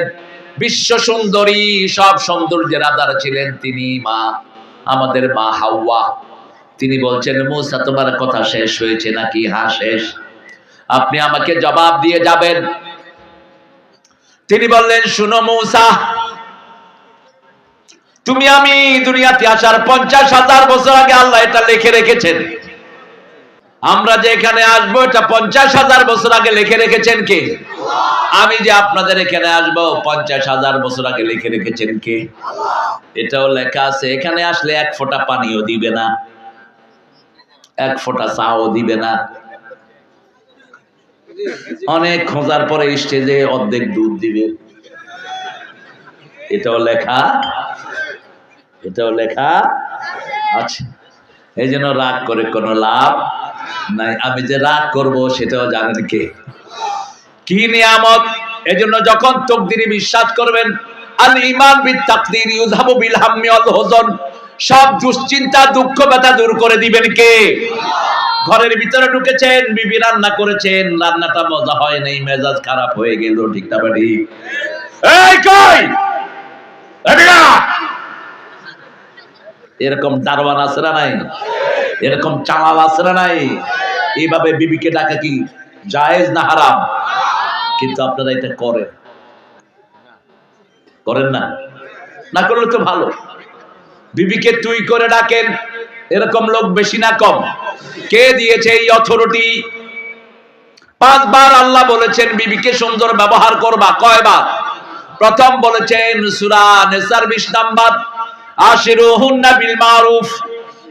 বিশ্ব সুন্দরী, সব সৌন্দর্যের আধার ছিলেন তিনি মা, আমাদের মা হাওয়া। তিনি বলছেন মূসা তোমার কথা শেষ হয়েছে নাকি? হ্যাঁ শেষ। আপনি আমাকে জবাব দিয়ে যাবেন তিনি বললেন, শুনো মূসা, তুমি আমি দুনিয়াতে আসার 50,000 বছর আগে আল্লাহ এটা লিখে রেখেছেন। আমরা যে এখানে আসবো এটা 50,000 বছর আগে লিখে রেখেছেন কে? আমি যে আপনাদের এখানে আসবো 50,000 বছর আগে লিখে রেখেছেন কে? এটাও লেখা আছে। এখানে আসলে এক ফোঁটা পানিও দিবে না, এক ফোঁটা চাও দিবে না। অনেক খোঁজার পরে স্টেজে অর্ধেক দুধ দিবে। এটাও লেখা, এটাও লেখা আছে। এই জন্য রাগ করে কোনো লাভ নাই। আমি যে রাগ করব সেটাও জানেন কে? কি নিয়ামত। এই জন্য যখন তাকদীরে বিশ্বাস করবেন, আল ঈমান বিত তাকদীর ইউযহাবু বিল হাম্মি ওয়াল হুজন, সব দুশ্চিন্তা দুঃখ ব্যথা দূর করে দিবেন কে? ঘরের ভিতরে ঢুকেছেন, বিবি রান্না করেছেন, রান্নাটা মজা হয় নাই, মেজাজ খারাপ হয়ে গেল, ঠিক না বেটি? এই কই এদিকে, এরকম দারওয়ান আছে না নাই? এরকম চালাল আছে না নাই? এইভাবে বিবিকে ডাকা কি জায়েজ না হারাম? কিন্তু আপনারা এটা করেন, করেন না? না করলে তো ভালো। বিবিকে তুই করে ডাকেন, এরকম লোক বেশি না কম? কে দিয়েছে এই অথরিটি? 5 বার আল্লাহ বলেছেন বিবিকে সুন্দর ব্যবহার করবা। কয়বার? প্রথম বলেছেন সূরা নিসার 20 নাম্বার, আশিরুহুন্না বিল মারুফ,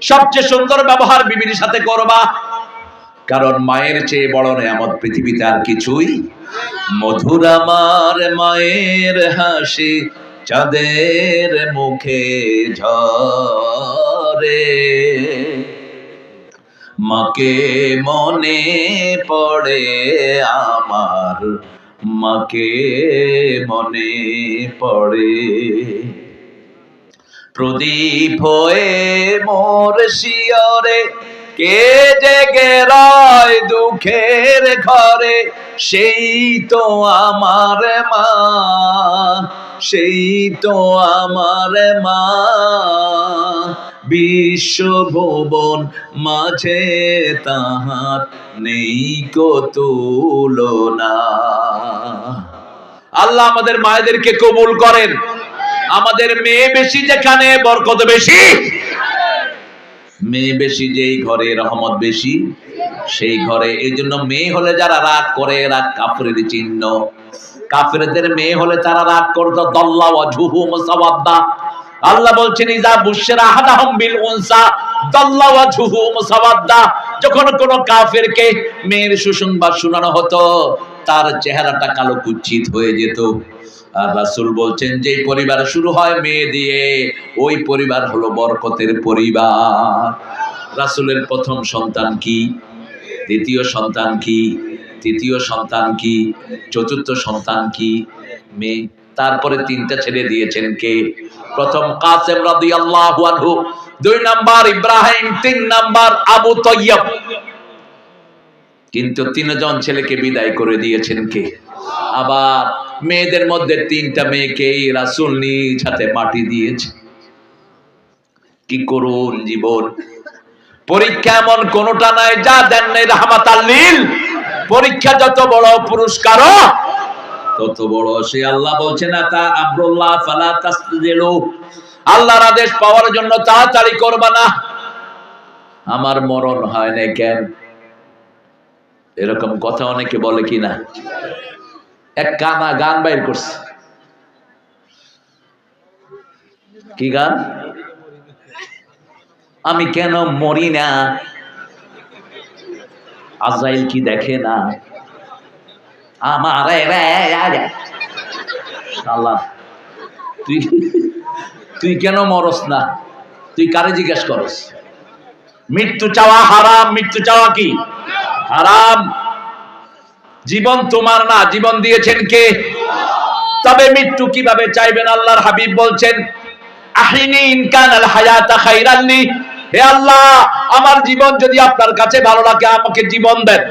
সবচেয়ে সুন্দর ব্যবহার বিবির সাথে করবা। কারণ মায়ের চেয়ে বড় নিয়ামত পৃথিবীতে আর কিছুই। মধুর আমার মায়ের হাসি চাঁদের মুখে ঝরে, মাকে মনে পড়ে আমার, মাকে মনে পড়ে। প্রদীপ হয়ে মোর শিয়রে কে জেগে রয় দুঃখের ঘরে, সেই তো আমার মা, সেই তো আমার মা। বিশ্বভুবন মাঝে তাহার নেই কো তুলনা। আল্লাহ আমাদের মায়েদেরকে কবুল করেন। আমাদের মেয়ে বেশি যেখানে বরকত বেশি। মেয়ে বেশি যেই ঘরে রহমত বেশি সেই ঘরে। এই জন্য মেয়ে হলে যারা রাগ করে এরা কাফেরের চিহ্ন। কাফেরদের মেয়ে হলে তারা রাগ করতো দল্লা ওয়াজহুহু মুসাওয়াদ্দা। আল্লাহ বলছেন ইজা বুশরা আহাদাহুম বিল উনসা দল্লা ওয়াজহুহু মুসাওয়াদ্দা। যখন কোন কাফেরকে মেয়ের সুসংবাদ শোনানো হতো তার চেহারাটা কালো কুচ্ছিত হয়ে যেত। আর রাসূল বলছেন যে পরিবার শুরু হয় মেয়ে দিয়ে ওই পরিবার হলো বরকতের পরিবার। রাসূলের প্রথম সন্তান কি? দ্বিতীয় সন্তান কি? তৃতীয় সন্তান কি? চতুর্থ সন্তান কি? মেয়ে। তারপরে 3টা ছেলে দিয়েছেন কে? প্রথম কাসেম রাদিয়াল্লাহু আনহু, 2 নাম্বার ইব্রাহিম, 3 নাম্বার আবু তাইয়্যিব। কিন্তু 3 জন ছেলেকে বিদায় করে দিয়েছেন কে? আবার মেয়েদের মধ্যে 3টা মেয়েকে রাসূল নিজ হাতে মাটি দিয়েছে। কি করুন জীবন। পরীক্ষা এমন কোনটা নাই যা দেন নাই রাহমাতাল লিল। পরীক্ষা যত বড় পুরস্কার তত বড়। সে আল্লাহ বলছেন আতা আমরুল্লাহ ফালা তাসতাজিলু, আল্লাহর আদেশ পাওয়ার জন্য তাড়াতাড়ি করবা না। আমার মরণ হয় না কেন? এরকম কথা অনেকে বলে কিনা? এক কানা গান বাইর করছে। কি গান? আমি কেন মরি না, আজরাইল কি দেখে না আমার। আল্লাহ তুই কেন মরস না? তুই কারে জিজ্ঞেস করস? মৃত্যু চাওয়া হারাম। মৃত্যু চাওয়া কি হারাম। জীবন তোমার না, জীবন দিয়েছেন কে? তবে মৃত্যু কিভাবে চাইবেন? আল্লাহর হাবিব বলছেন আহিনি ইন কানাল হায়াতা খায়রান লি, হে আল্লাহ আমার জীবন যদি আপনার কাছে ভালো লাগে আমাকে জীবন দেন,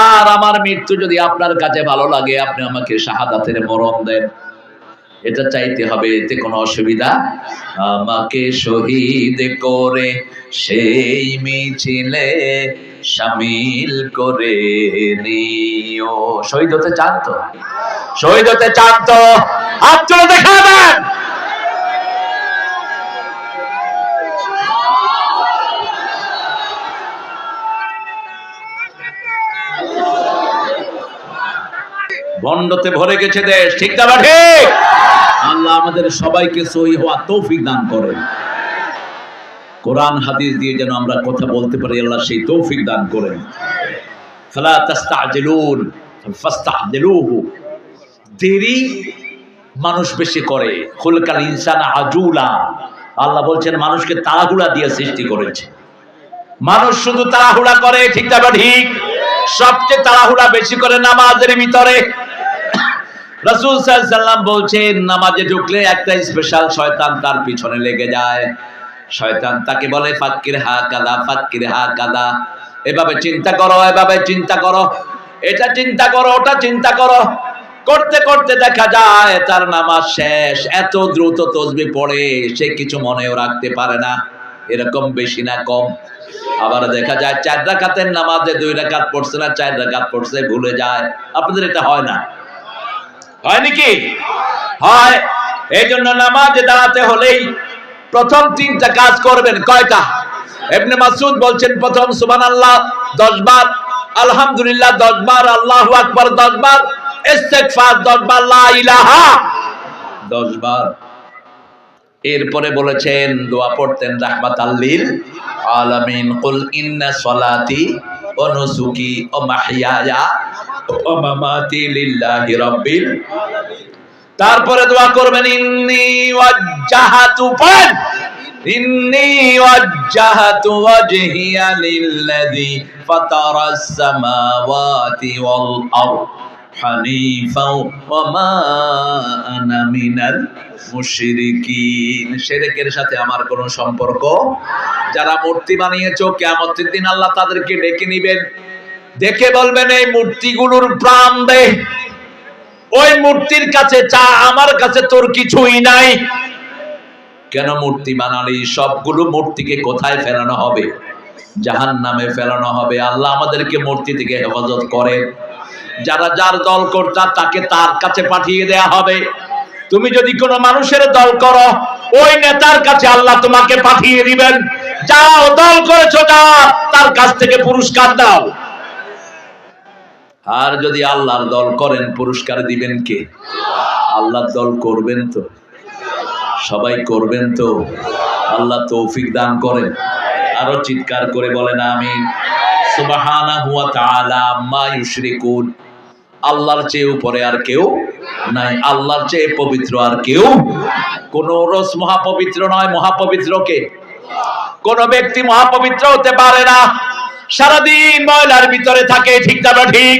আর আমার মৃত্যু যদি আপনার কাছে ভালো লাগে আপনি আমাকে শাহাদাতের মরণ দেন। এটা চাইতে হবে, এতে কোনো অসুবিধা। আমাকে শহীদ করে সেই মিছিলে শামিল করে নিও। শহীদ হতে চান তো? শহীদ হতে চান তো হাত তুলে দেখা দেন। ভণ্ডতে ভরে গেছে দেশ, ঠিক না ঠিক? আল্লাহ আমাদের সবাইকে সহি হওয়া তৌফিক দান করেন। কোরআন হাদিস দিয়ে যেন আমরা কথা বলতে পারি, আল্লাহ সেই তৌফিক দান করেন। ফালা তাস্তাজিলুন ফাস্তাহদিলুহু, দেরি মানুষ বেশি করে। খুলকাল ইনসানা আজুলা, আল্লাহ বলছেন মানুষকে তাড়াহুড়া দিয়ে সৃষ্টি করেছে। মানুষ শুধু তাড়াহুড়া করে, ঠিক না ঠিক? সবচেয়ে তাড়াহুড়া বেশি করে নামাজের ভিতরে। রাসূল সাল্লাল্লাহু আলাইহি ওয়াসাল্লাম বলছেন নামাজে ঢুকলে একটা স্পেশাল শয়তান তার পিছনে লেগে যায়। শয়তান তাকে বলে ফাক্কির হা কাদা, ফাক্কির হা কাদা, এভাবে চিন্তা করো, এভাবে চিন্তা করো, এটা চিন্তা করো, ওটা চিন্তা করো। করতে করতে দেখা যায় তার নামাজ শেষ। এত দ্রুত তাসবিহ পড়ে সে কিছু মনেও রাখতে পারে না। এরকম বেশি না কম? আবার দেখা যায় 4 রাকাতের নামাজে 2 রাকাত পড়ছে না 4 রাকাত পড়ছে, ভুলে যায়। আপনাদের এটা হয় না? হয় নাকি? হয়। এই জন্য নামাজে দাঁড়াতে হলেই প্রথম 3টা কাজ করবেন। কয়টা? ইবনে মাসউদ বলছেন প্রথম সুবহানাল্লাহ 10 বার, আলহামদুলিল্লাহ 10 বার, আল্লাহু আকবার 10 বার, ইস্তিগফার 10 বার, লা ইলাহা 10 বার। এরপরে বলেছেন দোয়া পড়তেন রাহমাতাল লিল আলামিন, কুল ইন্না সলাতি ওয়া নুসুকি ওয়া মাহইয়ায়া ওয়া মামাতি লিল্লাহি রাব্বিল। তারপরে দোয়া করবেন ইন্নী ওয়াজ্জাহাতু, ইন্নী ওয়াজ্জাহাতু ওয়াজহিয়া লিল্লাযী ফাতারাস সামাওয়াতি ওয়াল আরদ হানিফা ওয়া মা আনা মিনাল মুশরিকিন। শিরকের সাথে আমার কোনো সম্পর্ক। যারা মূর্তি বানিয়েছো, কিয়ামতের দিন আল্লাহ তাদেরকে ডেকে নেবেন, দেখে বলবেন এই মূর্তিগুলোর প্রাণ দে। ওই মূর্তির কাছে চা, আমার কাছে তোর কিছুই নাই। কেন মূর্তি বানালি? সবগুলো মূর্তিকে কোথায় ফেলানো হবে? জাহান্নামে ফেলানো হবে। আল্লাহ আমাদেরকে মূর্তি থেকে হেফাজত করেন। যারা যার দল কর্তা তাকে তার কাছে পাঠিয়ে দেয়া হবে। তুমি যদি কোনো মানুষের দল করো, ওই নেতার কাছে আল্লাহ তোমাকে পাঠিয়ে দিবেন। যাও, দল করেছো, যাও, তার কাছ থেকে পুরস্কার দাও। আর যদি আল্লাহর দল করেন, পুরস্কার দিবেন কে? আল্লাহর দল করবেন তো? সবাই করবেন তো? আল্লাহ তৌফিক দান করেন। আরো চিৎকার করে বলেন আমিন। সুবহানাহু ওয়া তাআলা আম্মা ইউশরিকুন। আল্লাহর চেয়ে উপরে আর কেউ নাই, আল্লাহর চেয়ে পবিত্র আর কেউ। কোন রস মহাপবিত্র নয়, মহাপবিত্র কে? কোন ব্যক্তি মহাপবিত্র হতে পারে না। সারাদিন ময়লার ভিতরে থাকে, ঠিক না ঠিক?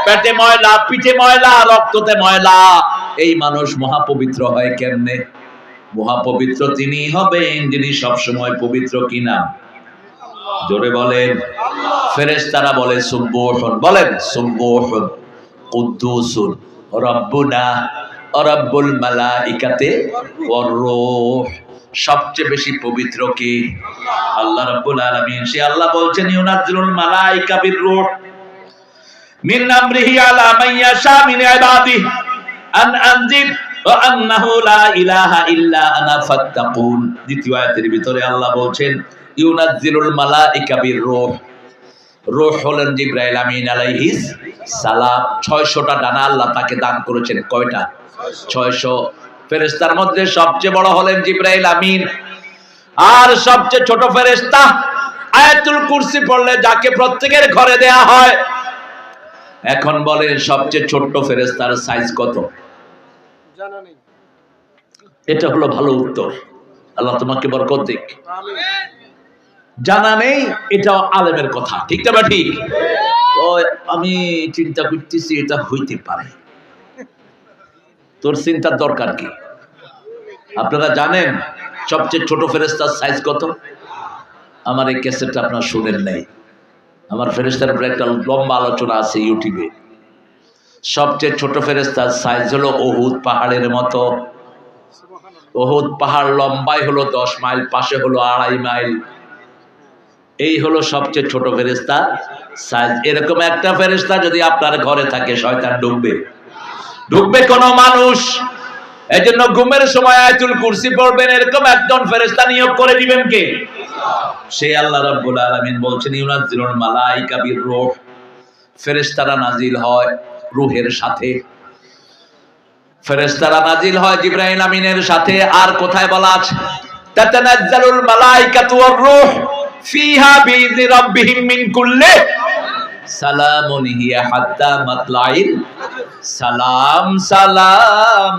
পেটে ময়লা, পিঠে ময়লা, রক্ততে ময়লা। এই মানুষ মহাপবিত্র হয় কেমনে? মহাপবিত্র তিনি হবেন যিনি সবসময় পবিত্র। কিনা? জোরে বলেন। ফেরেশতারা বলে সুবহুন, বলেন সুবহুন কুদ্দুসুন রব্বুনা ওয়া রব্বুল মালাইকাতি ওয়ার রূহ। সবচেয়ে বেশি পবিত্র কে? আল্লাহ রাব্বুল আলামিন। সে আল্লাহ বলছেন ইউনাজ্জিলুল মালাইকা বির রূহ মিন আমরিহি আলা মান ইয়াশা মিন ইবাদিহি আন আনজির ওয়া আন্নাহু লা ইলাহা ইল্লা আনা ফাত্তাকুন। দ্বিতীয় আয়াতের ভিতরে আল্লাহ বলছেন ইউনাজ্জিলুল মালাইকা বির রূহ। রূহ হলেন জিবরাইল আমিন আলাইহিস সালাম। 600টা ডানা আল্লাহ তাকে দান করেছেন। কয়টা? 600। ফেরেশতার মধ্যে সবচেয়ে বড় হলেন জিবরাইল আমিন। আর সবচেয়ে ছোট ফেরেশতা আয়াতুল কুরসি পড়লে যাকে প্রত্যেকের ঘরে দেয়া হয়। এখন বলেন সবচেয়ে ছোট ফেরেশতার সাইজ কত? জানা নেই। এটা হলো ভালো উত্তর। আল্লাহ তোমাকে বরকত দিক। জানা নেই, এটা আলেমের কথা, ঠিক না ঠিক? আমি চিন্তা করতেছি এটা হইতে পারে। তোর চিন্তার দরকার কি? আপনারা জানেন সবচেয়ে ছোট ফেরেশতার সাইজ কত? আমার এই ক্যাসেটটা আপনারা শুনেন নাই। আমার ফেরেশতার উপরে একটা লম্বা আলোচনা আছে ইউটিউবে। সবচেয়ে ছোট ফেরেশতার সাইজ হলো উহুদ পাহাড়ের মতো। উহুদ পাহাড় লম্বাই হলো 10 মাইল, পাশে হলো 2.5 মাইল। এই হলো সবচেয়ে ছোট ফেরেশতা সাইজ। এরকম একটা ফেরেশতা যদি আপনার ঘরে থাকে, শয়তান ঢুকবে? ঢুকবে কোন মানুষ। এজন্য ঘুমের সময় আয়াতুল কুরসি পড়বেন, এরকম একজন ফেরেশতা নিয়োগ করে দিবেন কে? সেই আল্লাহ রাব্বুল আলামিন বলছেন ইউনাজ্জিলুল মালাইকা বির-রূহ, ফেরেশতারা নাজিল হয় রূহের সাথে। ফেরেশতারা নাজিল হয় জিবরাইল আমিনের সাথে। আর কোথায় বলা আছে? তাতানাজ্জালুল মালাইকাতু ওয়ার-রূহ ফিহা বিইذনি রাব্বিহিম মিন কুল্লি সালামুন হিয়া হাত্তা মাতলাইল সালাম। সালাম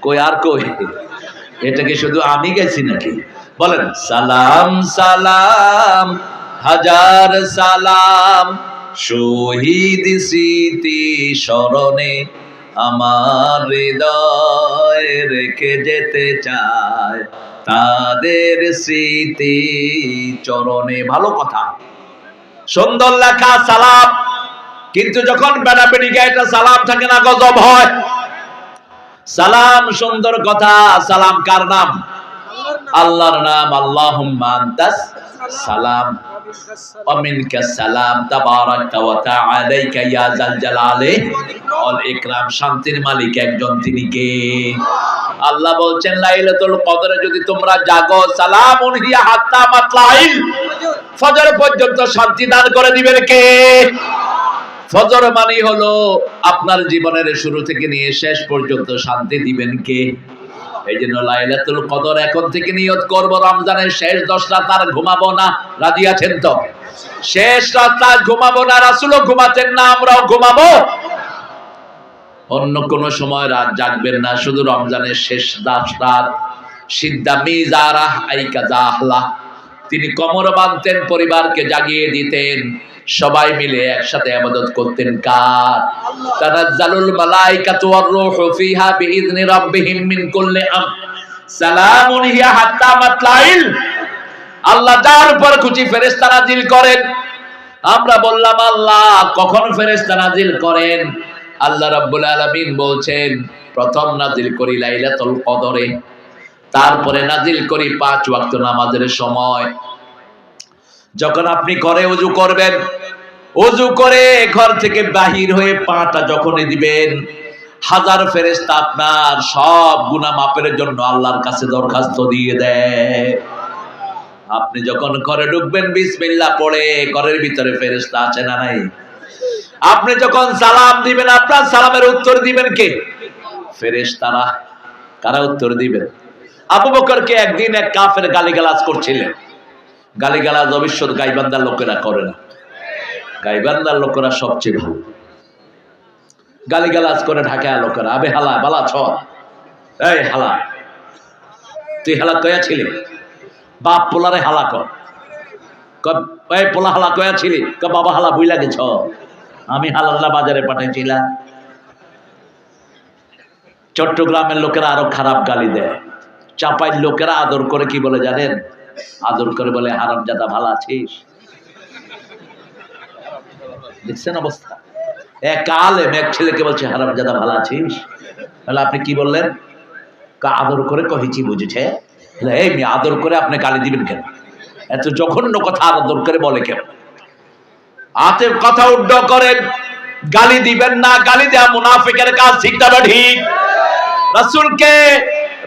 কই আর কই? এটা কি শুধু আমি গেছি নাকি? বলেন সালাম সালাম হাজার সালাম, শহীদ স্মৃতি স্মরণে আমার হৃদয় রেখে যেতে চায় তাদের স্মৃতি চরণে। ভালো কথা, সুন্দর লেখা সালাম, কিন্তু যখন বেড়াবেড়ি গায়ে এটা সালাম থাকে না, গজব হয়। সালাম সুন্দর কথা। সালাম কার নাম? আল্লাহর নাম। আল্লাহুম্মা আনতাস সালাম ওয়া মিনকাস সালাম তাবারাকতা ওয়া তাআলাইকা ইয়া যাল জালালি ওয়াল ইকরাম। শান্তির মালিক একজন, তিনি কে? আল্লাহ বলছেন লাইলাতুল কদরে যদি তোমরা জাগো, সালামুন হিয়া হাত্তা মাতলাইল ফজর পর্যন্ত শান্তি দান করে দিবেন কে? ফজর মানে হলো আপনার জীবনের শুরু থেকে নিয়ে শেষ পর্যন্ত শান্তি দিবেন কে? এই জন্য লাইলাতুল কদর এখন থেকে নিয়ত করব, রমজানের শেষ 10 রাত আর ঘুমাবো না। রাজি আছেন তো? শেষ রাত আর ঘুমাবো না। রাসূলও ঘুমাতেন না, আমরাও ঘুমাবো। অন্য কোন সময় রাত জাগবেন না, শুধু রমজানের শেষ 10 রাত। সিদ্ধা মিজারাহ আইকা জাহলা, তিনি কোমর বাঁধতেন, পরিবারকে জাগিয়ে দিতেন, সবাই মিলে একসাথে ইবাদত করতেন। কার? তানাজ্জালুল মালাইকাতু ওয়ার-রূহু ফিহা বিইذনি রাব্বিহিম মিন কুল্লি আমর সালামুন হিয়া হাত্তা মাতলাইল। আল্লাহ যার উপর খুশি ফেরেশতা নাজিল করেন। আমরা বললাম আল্লাহ কখন ফেরেশতা নাজিল করেন? আল্লাহ রাব্বুল আলামিন বলছেন প্রথম নাজিল করি লাইলাতুল কদরে, তারপরে নাজিল করি 5 ওয়াক্ত নামাজের সময়। যখন আপনি ঘরে ওযু করবেন, ওযু করে ঘর থেকে বাহির হয়ে পাটা যখনই দিবেন, 1000 ফেরেশতা আপনার সব গুনাহ মাপের জন্য আল্লাহর কাছে দরখাস্ত দিয়ে দেয়। আপনি যখন ঘরে ঢুকবেন বিসমিল্লাহ পড়ে, ঘরের ভিতরে ফেরেশতা আছে না নাই? আপনি যখন সালাম দিবেন, আপনার সালামের উত্তর দিবেন কে? ফেরেশতারা। কারা উত্তর দিবেন? আবু বকরকে একদিন এক কাফের গালিগালাজ করছিলেন। গালিগালাজ অবশ্যই গাইবান্দার লোকেরা করে না, গাইবান্দার লোকেরা সবচেয়ে ভালো। গালিগালাজ করে ঢাকায় লোকেরা, আবে হালা বালা ছ, এই হালা, তুই হালা কয়া ছিলি? বাপ পোলারে হালা কর, এই পোলা হালা কয়া ছিলি? বাবা হালা বুইলা গেছ, আমি হালাল্লা বাজারে পাঠাইছিলাম। চট্টগ্রামের লোকেরা আরো খারাপ গালি দেয়। চাপাইর লোকেরা আদর করে কি বলে জানেন? আদর করে বলে হারামজাদা ভালো আছিস। দেখছেন অবস্থা? এক আলেম এক ছেলেকে বলছে হারামজাদা ভালো আছিস। তাহলে আপনি কি বললেন? আদর করে কহিছি, বুঝেছে? এই মেয়ে আদর করে আপনি গালি দিবেন কেন? এত জঘন্য কথা আদর করে বলে কেন? হাতে কথা উড্ড করেন, গালি দিবেন না। গালি দেয়া মুনাফিকের কাজ, ঠিক না ঠিক? রাসূলকে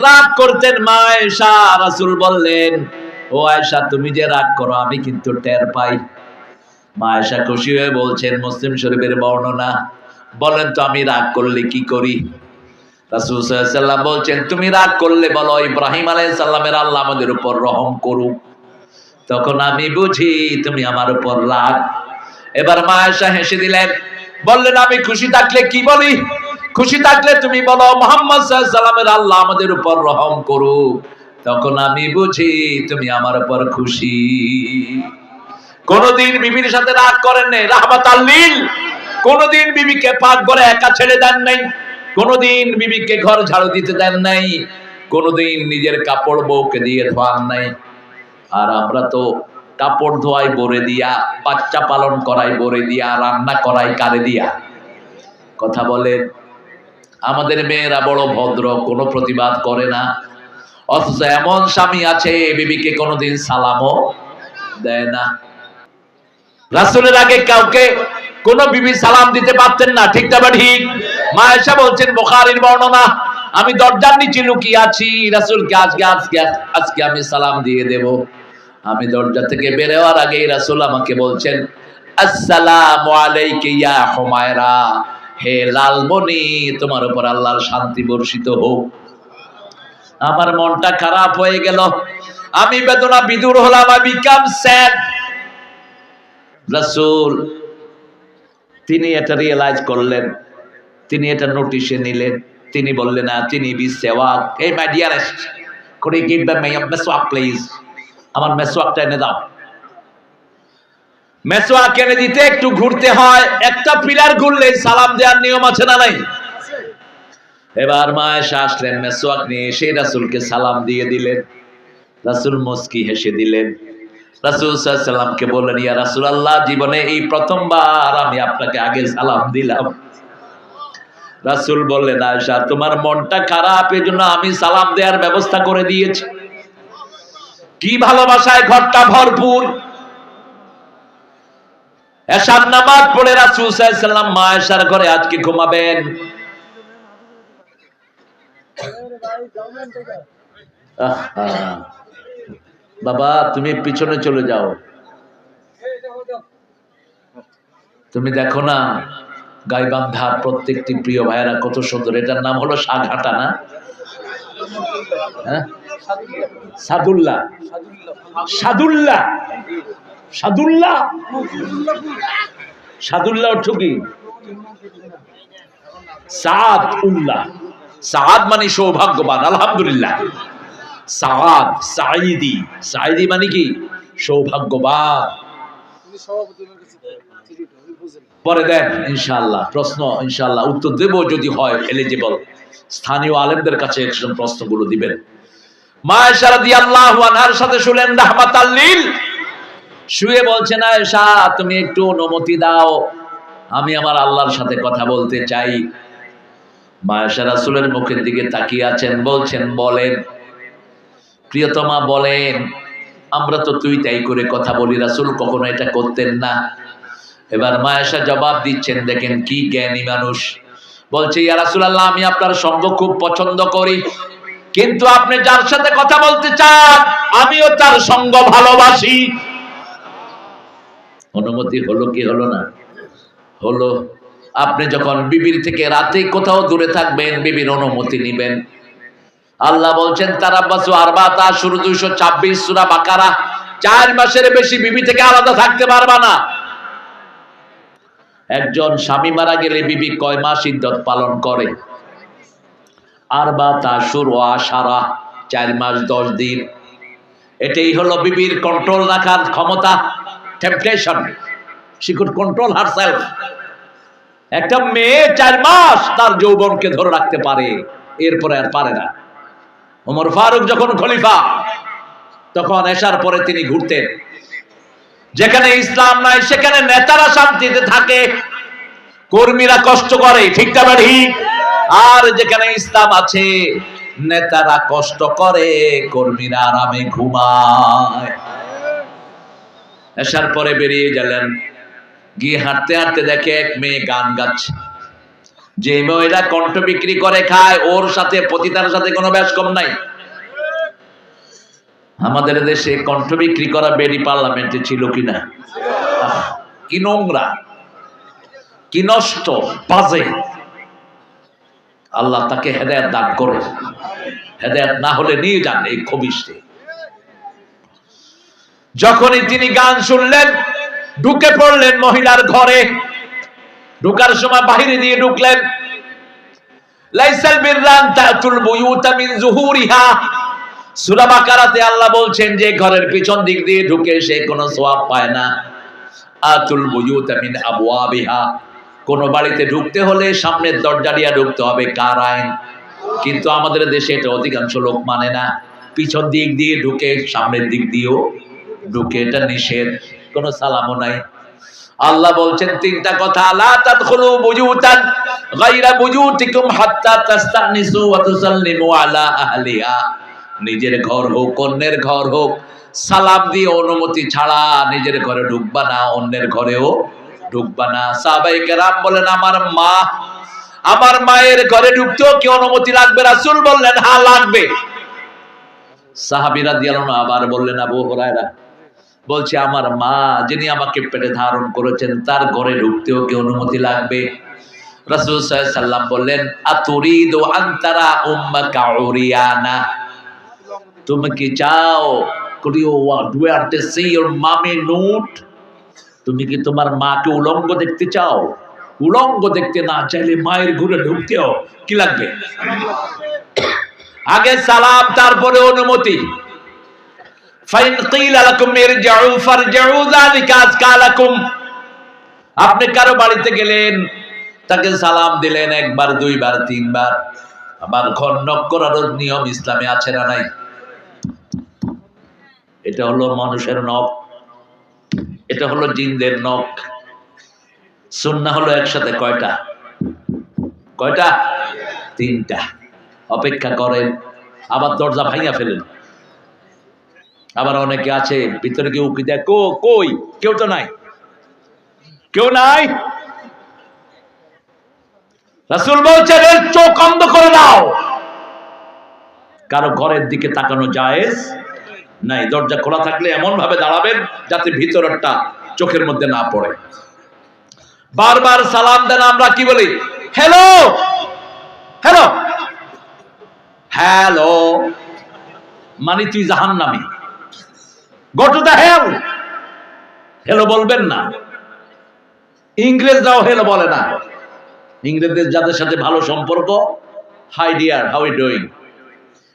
রাগ করতেন মা আয়েশা। রাসূল বললেন, ও আয়েশা তুমি যে রাগ করো আমি কিন্তু টের পাই। মা আয়েশা খুশি হয়ে বলছেন, মুসলিম শরীফের বর্ণনা, বলেন তো আমি রাগ করলে কি করি? রাসূল সাল্লাল্লাহু আলাইহি ওয়াসাল্লাম বলছেন, তুমি রাগ করলে বলো ইব্রাহিম আলাইহিস সালামের আল্লাহ আমাদের উপর রহম করুক। তখন আমি বুঝি তুমি আমার উপর রাগ। এবার মা আয়েশা হেসে দিলেন, বললেন আমি খুশি থাকলে কি বলি? খুশি থাকলে তুমি বলো মুহাম্মদ সাল্লাল্লাহু আলাইহি ওয়াসাল্লামের আল্লাহ আমাদের উপর রহম করুক। তখন আমি বুঝি তুমি আমার উপর খুশি। কোনদিন বিবির সাথে রাগ করেন নাই, রাহমাতাল লিল। কোনদিন বিবিকে পাক ঘরে একা ছেড়ে দেন নাই, কোনদিন বিবিকে ঘর ঝাড়ু দিতে দেন নাই, কোনদিন নিজের কাপড় বউকে দিয়ে ধোয়ান নাই। আর আমরা তো কাপড় ধোয়াই বরে দিয়া, বাচ্চা পালন করাই বরে দিয়া, রান্না করাই কারে দিয়া? কথা বলেন। আমাদের মেয়েরা বড় ভদ্র, কোনো প্রতিবাদ করে না। অথচ এমন স্বামী আছে বিবিকে কোনোদিন সালামও দেয় না। রাসূলের আগে কাউকে কোন বিবি সালাম দিতে পারতেন না, ঠিক না ঠিক? মা আয়েশা বলছেন, বুখারীর বর্ণনা, আমি দরজার নিচে লুকিয়ে আছি, রাসূলকে আজকে আমি সালাম দিয়ে দেব। আমি দরজা থেকে বের হওয়ার আগেই রাসূল আমাকে বলছেন, আসসালামু আলাইকা ইয়া হুমায়রা, হে লালমণি, তোমার উপর আল্লাহর শান্তি বর্ষিত হোক। আমার মনটা খারাপ হয়ে গেল, আমি বেদনা বিদুর হলাম, I become sad। রাসূল তিনি এটা রিয়েলাইজ করলেন, তিনি এটা নোটিশে নিলেন, তিনি বললেন না, তিনি বিসওয়াক, এই my dearest, could you give me a মেসওয়াক প্লিজ, আমার মেসওয়াকটা এনে দাও। মেসওয়াক এনে দিতে একটু ঘুরতে হয়, একটা পিলার ঘুরলে সালাম দেওয়ার নিয়ম আছে না নাই? এবার মা আয়েশা আসলেন, মেসওয়াক নিয়ে সেই রাসূলকে সালাম দিয়ে দিলেন। রাসূল মুস্কি হেসে দিলেন। রাসূল সাল্লাল্লাহু আলাইহি ওয়াসাল্লামকে বললেন, ইয়া রাসূলুল্লাহ, জীবনে এই প্রথমবার আমি আপনাকে আগে সালাম দিলাম। রাসূল বললেন, আয়েশা তোমার মনটা খারাপ, এজন্য আমি সালাম দেওয়ার ব্যবস্থা করে দিয়েছি। কি ভালোবাসায় ঘরটা ভরপুর। এশার নামাজ পড়ে রাসূল সাল্লাল্লাহু আলাইহি ওয়াসাল্লাম মা আয়েশার ঘরে আজকে ঘুমাবেন। বাবা তুমি পিছনে চলে যাও, তুমি দেখো না গাইবান্ধার প্রত্যেকটি প্রিয় ভাইয়েরা কত সুন্দর। এটার নাম হলো সাঘাটা না? হ্যাঁ, সাদুল্লাহ, সাদুল্লাহ, সাদুল্লাহ, সাদুল্লাহ অর্থ কি? সাদ উল্লাহ, সাদ মানে সৌভাগ্যবান। আলহামদুলিল্লাহ, সাদ, সাঈদি, সাঈদি মানে কি? সৌভাগ্যবান। পরে দেন ইনশাআল্লাহ, প্রশ্ন ইনশাআল্লাহ উত্তর দেব যদি হয় এলিজিবল। স্থানীয় আলেমদের কাছে একজন প্রশ্নগুলো দিবেন। মা আয়েশা রাদিয়াল্লাহু আনহার সাথে শুলেন রাহমাতাল লিল, শুয়ে বলছেন, আয়েশা তুমি একটু অনুমতি দাও, আমি আমার আল্লাহর সাথে কথা বলতে চাই। মা আয়েশা রাসূলের মুখের দিকে তাকিয়ে আছেন, বলছেন, বলেন প্রিয়তমা বলেন। আমরা তো তুই তাই করে কথা বলি, রাসূল কখনো এটা করতেন না। এবার মা আয়েশা জবাব দিচ্ছেন, দেখেন কি জ্ঞানী মানুষ। বলছে, ইয়া রাসূলুল্লাহ, আমি আপনার সঙ্গ খুব পছন্দ করি, কিন্তু আপনি যার সাথে কথা বলতে চান আমিও তার সঙ্গ ভালোবাসি। অনুমতি হলো কি হলো না? হলো। আপনি যখন বিবির থেকে রাতে কোথাও দূরে থাকবেন, বিবির অনুমতি নেবেন। আল্লাহ বলছেন, তারাব্বাসু আরবাতা আশহুর, 226 সূরা বাকারা, 4 মাসের বেশি বিবি থেকে আলাদা থাকতে পারবা না। একজন স্বামী মারা গেলে বিবি কয় মাস ইদ্দত পালন করে? আরবাতা আশহুর ওয়া আশারা, 4 মাস 10 দিন। এটাই হলো বিবির কন্ট্রোল রাখার ক্ষমতা, temptation. She could control herself. একটা মেয়ে 4 মাস তার যৌবনকে ধরে রাখতে পারে, এরপরে আর পারে না। ওমর ফারুক যখন খলিফা, তখন এশার পরে তিনি ঘুরতেন। যেখানে ইসলাম নাই সেখানে নেতারা শান্তিতে থাকে, কর্মীরা কষ্ট করে, ঠিক না ঠিক? আর যেখানে ইসলাম আছে নেতারা কষ্ট করে, কর্মীরা আরামে ঘুমায়। এশার পরে বেরিয়ে গেলেন, গিয়ে হাঁটতে হাঁটতে দেখে এক মেয়ে গান গাচ্ছে। যে মেয়েরা কণ্ঠ বিক্রি করে খায়, ওর সাথে পতিতার সাথে কোনো ব্যাস কম নাই। আমাদের দেশে কণ্ঠ বিক্রি করা বেডি পার্লামেন্টে ছিল কিনা? কি নোংরা, কি নষ্ট, বাজে। আল্লাহ তাকে হেদায়েত দান করে। হেদায়েত না হলে নিয়ে যান এই খবিশে। যখনই তিনি গান শুনলেন, ঢুকে পড়লেন মহিলার ঘরে। ঢুকার সময় বাহিরে দিয়ে ঢুকলেন। লাইসাল বিররান তাতুল বুয়ুতা মিন যুহুরিহা, সূরা বাকারাতে আল্লাহ বলছেন যে ঘরের পিছন দিক দিয়ে ঢুকে সে কোনো সওয়াব পায় না। আতুল বুয়ুতা মিন আবওয়াবিহা, কোন বাড়িতে ঢুকতে হলে সামনের দরজা দিয়ে ঢুকতে হবে, কার আইন। কিন্তু আমাদের দেশে এটা অধিকাংশ লোক মানে না, পিছন দিক দিয়ে ঢুকে সামনের দিক দিয়েও ঢুকে, এটা নিষেধ, কোনো সালামও নাই। আল্লাহ বলছেন 3টা কথা, লা তাদখুলু বুয়ুতান গায়রা বুয়ুতিকুম হাত্তা তাস্তানিসু ওয়া তুসাল্লিমু আলা আহলিহা, নিজের ঘর হোক অন্যের ঘর হোক, সালাম দিয়ে অনুমতি ছাড়া নিজের ঘরে ঢুকবা না, অন্যের ঘরেও ঢুকবা না। সাহাবায়ে কেরাম বলেন আমার মায়ের ঘরে ঢুকতেও কি অনুমতি লাগবে? রাসূল বললেন হ্যাঁ লাগবে। সাহাবী রাদিয়াল্লাহু আনহু আবার বললেন, আবু হুরায়রা বলছে আমার মা যিনি আমাকে পেটে ধারণ করেছেন তার ঘরে ঢুকতেও কি অনুমতি লাগবে? রাসূল সাল্লাল্লাহু আলাইহি সাল্লাম বললেন, আতুরিদু আন তারা উম্মাকা উরিয়ানা, তুমি কি চাও, do you want to see your mommy nude? তুমি কি তোমার মাকে উলঙ্গ দেখতে চাও? উলঙ্গ দেখতে না চাইলে মায়ের ঘরে ঢুকতেও কি লাগবে? আগে সালাম, তারপরে অনুমতি। ফাইন কিলা লাকুম ইরজিউ ফারজিউ যালিকা আযকা লাকুম। আপনি কারো বাড়িতে গেলেন, তাকে সালাম দিলেন একবার, দুইবার, তিনবার, আবার ঘর নক করার নিয়ম ইসলামে আছে না নাই? এটা হলো মানুষের নখ, এটা হলো জিনদের নখ। সুন্নাহ হলো একসাথে কয়টা? কয়টা? তিনটা। অপেক্ষা করেন, আবার দরজা ভাঙা ফেলেন। আবার অনেকে আছে ভিতরে কেউ উকি দেয়, কই কেউ তো নাই, কেউ নাই। রাসূল বলছেন এর চোখ অন্ধ করে দাও। কারো ঘরের দিকে তাকানো জায়েজ নাই। দরজা খোলা থাকলে এমন ভাবে দাঁড়াবেন যাতে ভিতরটা চোখের মধ্যে না পড়ে। বারবার সালাম দেন, আমরা কি বলি? হ্যালো হ্যালো হ্যালো, মানে তুই জাহান্নামী, go to the hell. Hello বলবেন না। ইংরেজরাও হ্যালো বলে না। ইংরেজদের যাদের সাথে ভালো সম্পর্ক, hi dear, how you doing,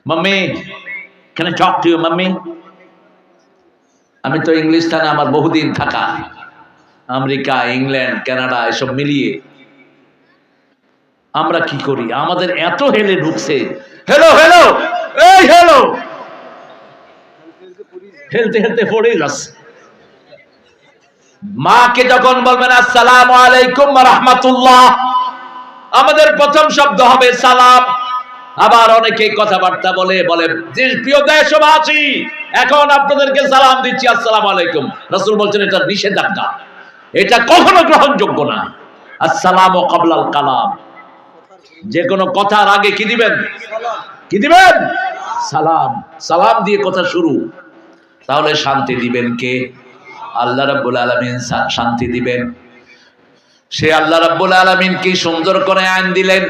mummy can I talk to you mummy. আমি তো ইংলিশটানে আমার বহুদিন থাকা, আমেরিকা, ইংল্যান্ড, কানাডা এসব মিলিয়ে আমরা কি করি? আমাদের এত হেলে ঢুকছে, হ্যালো হ্যালো, এই হ্যালো, হেলতে হেলতে পড়ে যাচ্ছে। মাকে যখন বলবেন আসসালামু আলাইকুম ওয়া রাহমাতুল্লাহ, আমাদের প্রথম শব্দ হবে সালাম। আবার অনেকে কথাবার্তা বলে প্রিয় দেশবাসী, এখন আপনাদেরকে সালাম দিচ্ছি, আসসালামু আলাইকুম। রাসূল বলছেন এটা নিষেধাজ্ঞা, এটা কখনো গ্রহণযোগ্য না। আসসালামু ক্বাবলাল কালাম, যে কোনো কথার আগে কি দিবেন? কি দিবেন? সালাম। সালাম দিয়ে কথা শুরু। তাহলে শান্তি দিবেন কে? আল্লাহ রাব্বুল আলামিন শান্তি দিবেন। সে আল্লাহ রাব্বুল আলামিন কি সুন্দর করে আইন দিলেন।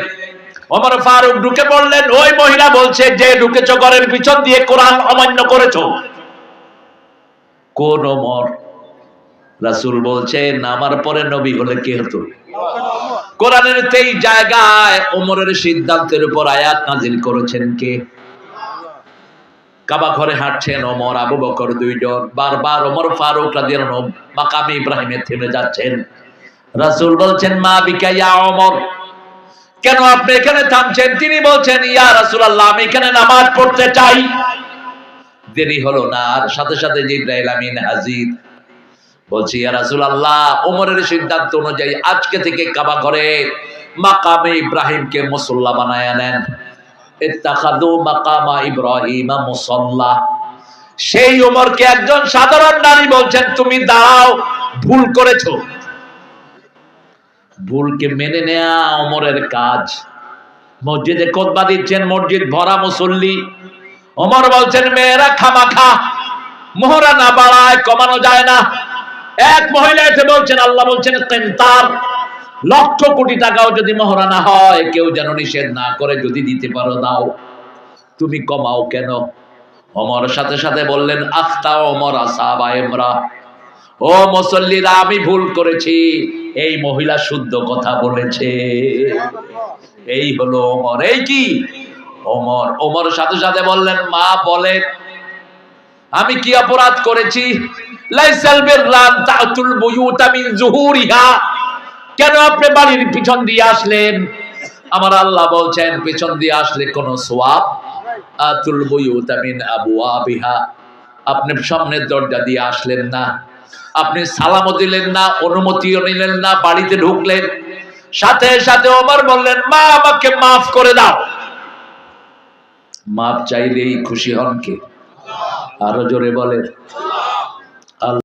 ওমর ফারুক ঢুকে পড়লেন, ওই মহিলা বলছে যে ঢুকেছো ঘরের পিছন দিয়ে, কোরআন অমান্য করেছো। কোন ওমর? রাসূল বলছেন আমার পরে নবী হলে কে হতো? কোরআনের 23 জায়গায় ওমরের সিদ্ধান্তের উপর আয়াত নাযিল করেছেন কে? কাবা ঘরে হাঁটছেন ওমর, আবু বকর, দুইজন। বারবার ওমর ফারুক রাদিয়াল্লাহু আনহু মাকামে ইব্রাহিমে থেমে যাচ্ছেন। রাসূল বলছেন মা বিকা ইয়া ওমর, কেন আপনি এখানে থামছেন? তিনি বলছেন ইয়া রাসূলুল্লাহ, আমি এখানে নামাজ পড়তে চাই। দেরি হলো না, আর সাথে সাথে জিবরাইল আমিন হাজির। বলছি ইয়া রাসূলুল্লাহ, ওমরের সিদ্ধান্ত অনুযায়ী আজকে থেকে কাবা ঘরে মাকামে ইব্রাহিমকে মুসল্লা বানায়া নেন। ইত্তাখাযু মাকামা ইব্রাহিমা মুসাল্লা। সেই ওমরকে একজন সাধারণ নারী বলছেন তুমি দাঁড়াও, ভুল করেছো। ভুলকে মেনে নেয়া ওমরের কাজ। মসজিদে খুতবা দিচ্ছেন, মসজিদ ভরা মুসল্লি। ওমর বলছেন মেয়েরা খামাখা মোহরা না বাড়ায়, কমানো যায় না। এক মহিলা এসে বলছেন, আল্লাহ বলছেন কিনতার, লক্ষ কোটি টাকাও যদি মোহরা না হয় কেউ যেন নিষেধ না করে, যদি দিতে পারো দাও, তুমি কমাও কেন? ওমর সাথে সাথে বললেন আখতা ওমর আসাবা ইমরা, ও মুসল্লিরা আমি ভুল করেছি, এই মহিলা শুদ্ধ কথা বলেছে। এই হলো ওমর। এই কি ওমর? ওমর সাথে সাথে বললেন মা বলেন আমি কি অপরাধ করেছি? লাইসাল বিররান তাতুল বুয়ুতা মিন যুহুরিহা, কেন আপনি বাড়ির পিছন দিয়ে আসলেন? আমার আল্লাহ বলছেন পিছন দিয়ে আসলে কোনো সওয়াব। আতুল বুয়ুতা মিন আবওয়াবিহা, আপনি সামনের দরজা দিয়ে আসলেন না, আপনি সালামও দিলেন না, অনুমতিও নিলেন না, বাড়িতে ঢুকলেন। সাথে সাথে ওমর বললেন মা আমাকে মাফ করে দাও। মাপ চাইলেই খুশি হন কে? আরো জোরে বলেন।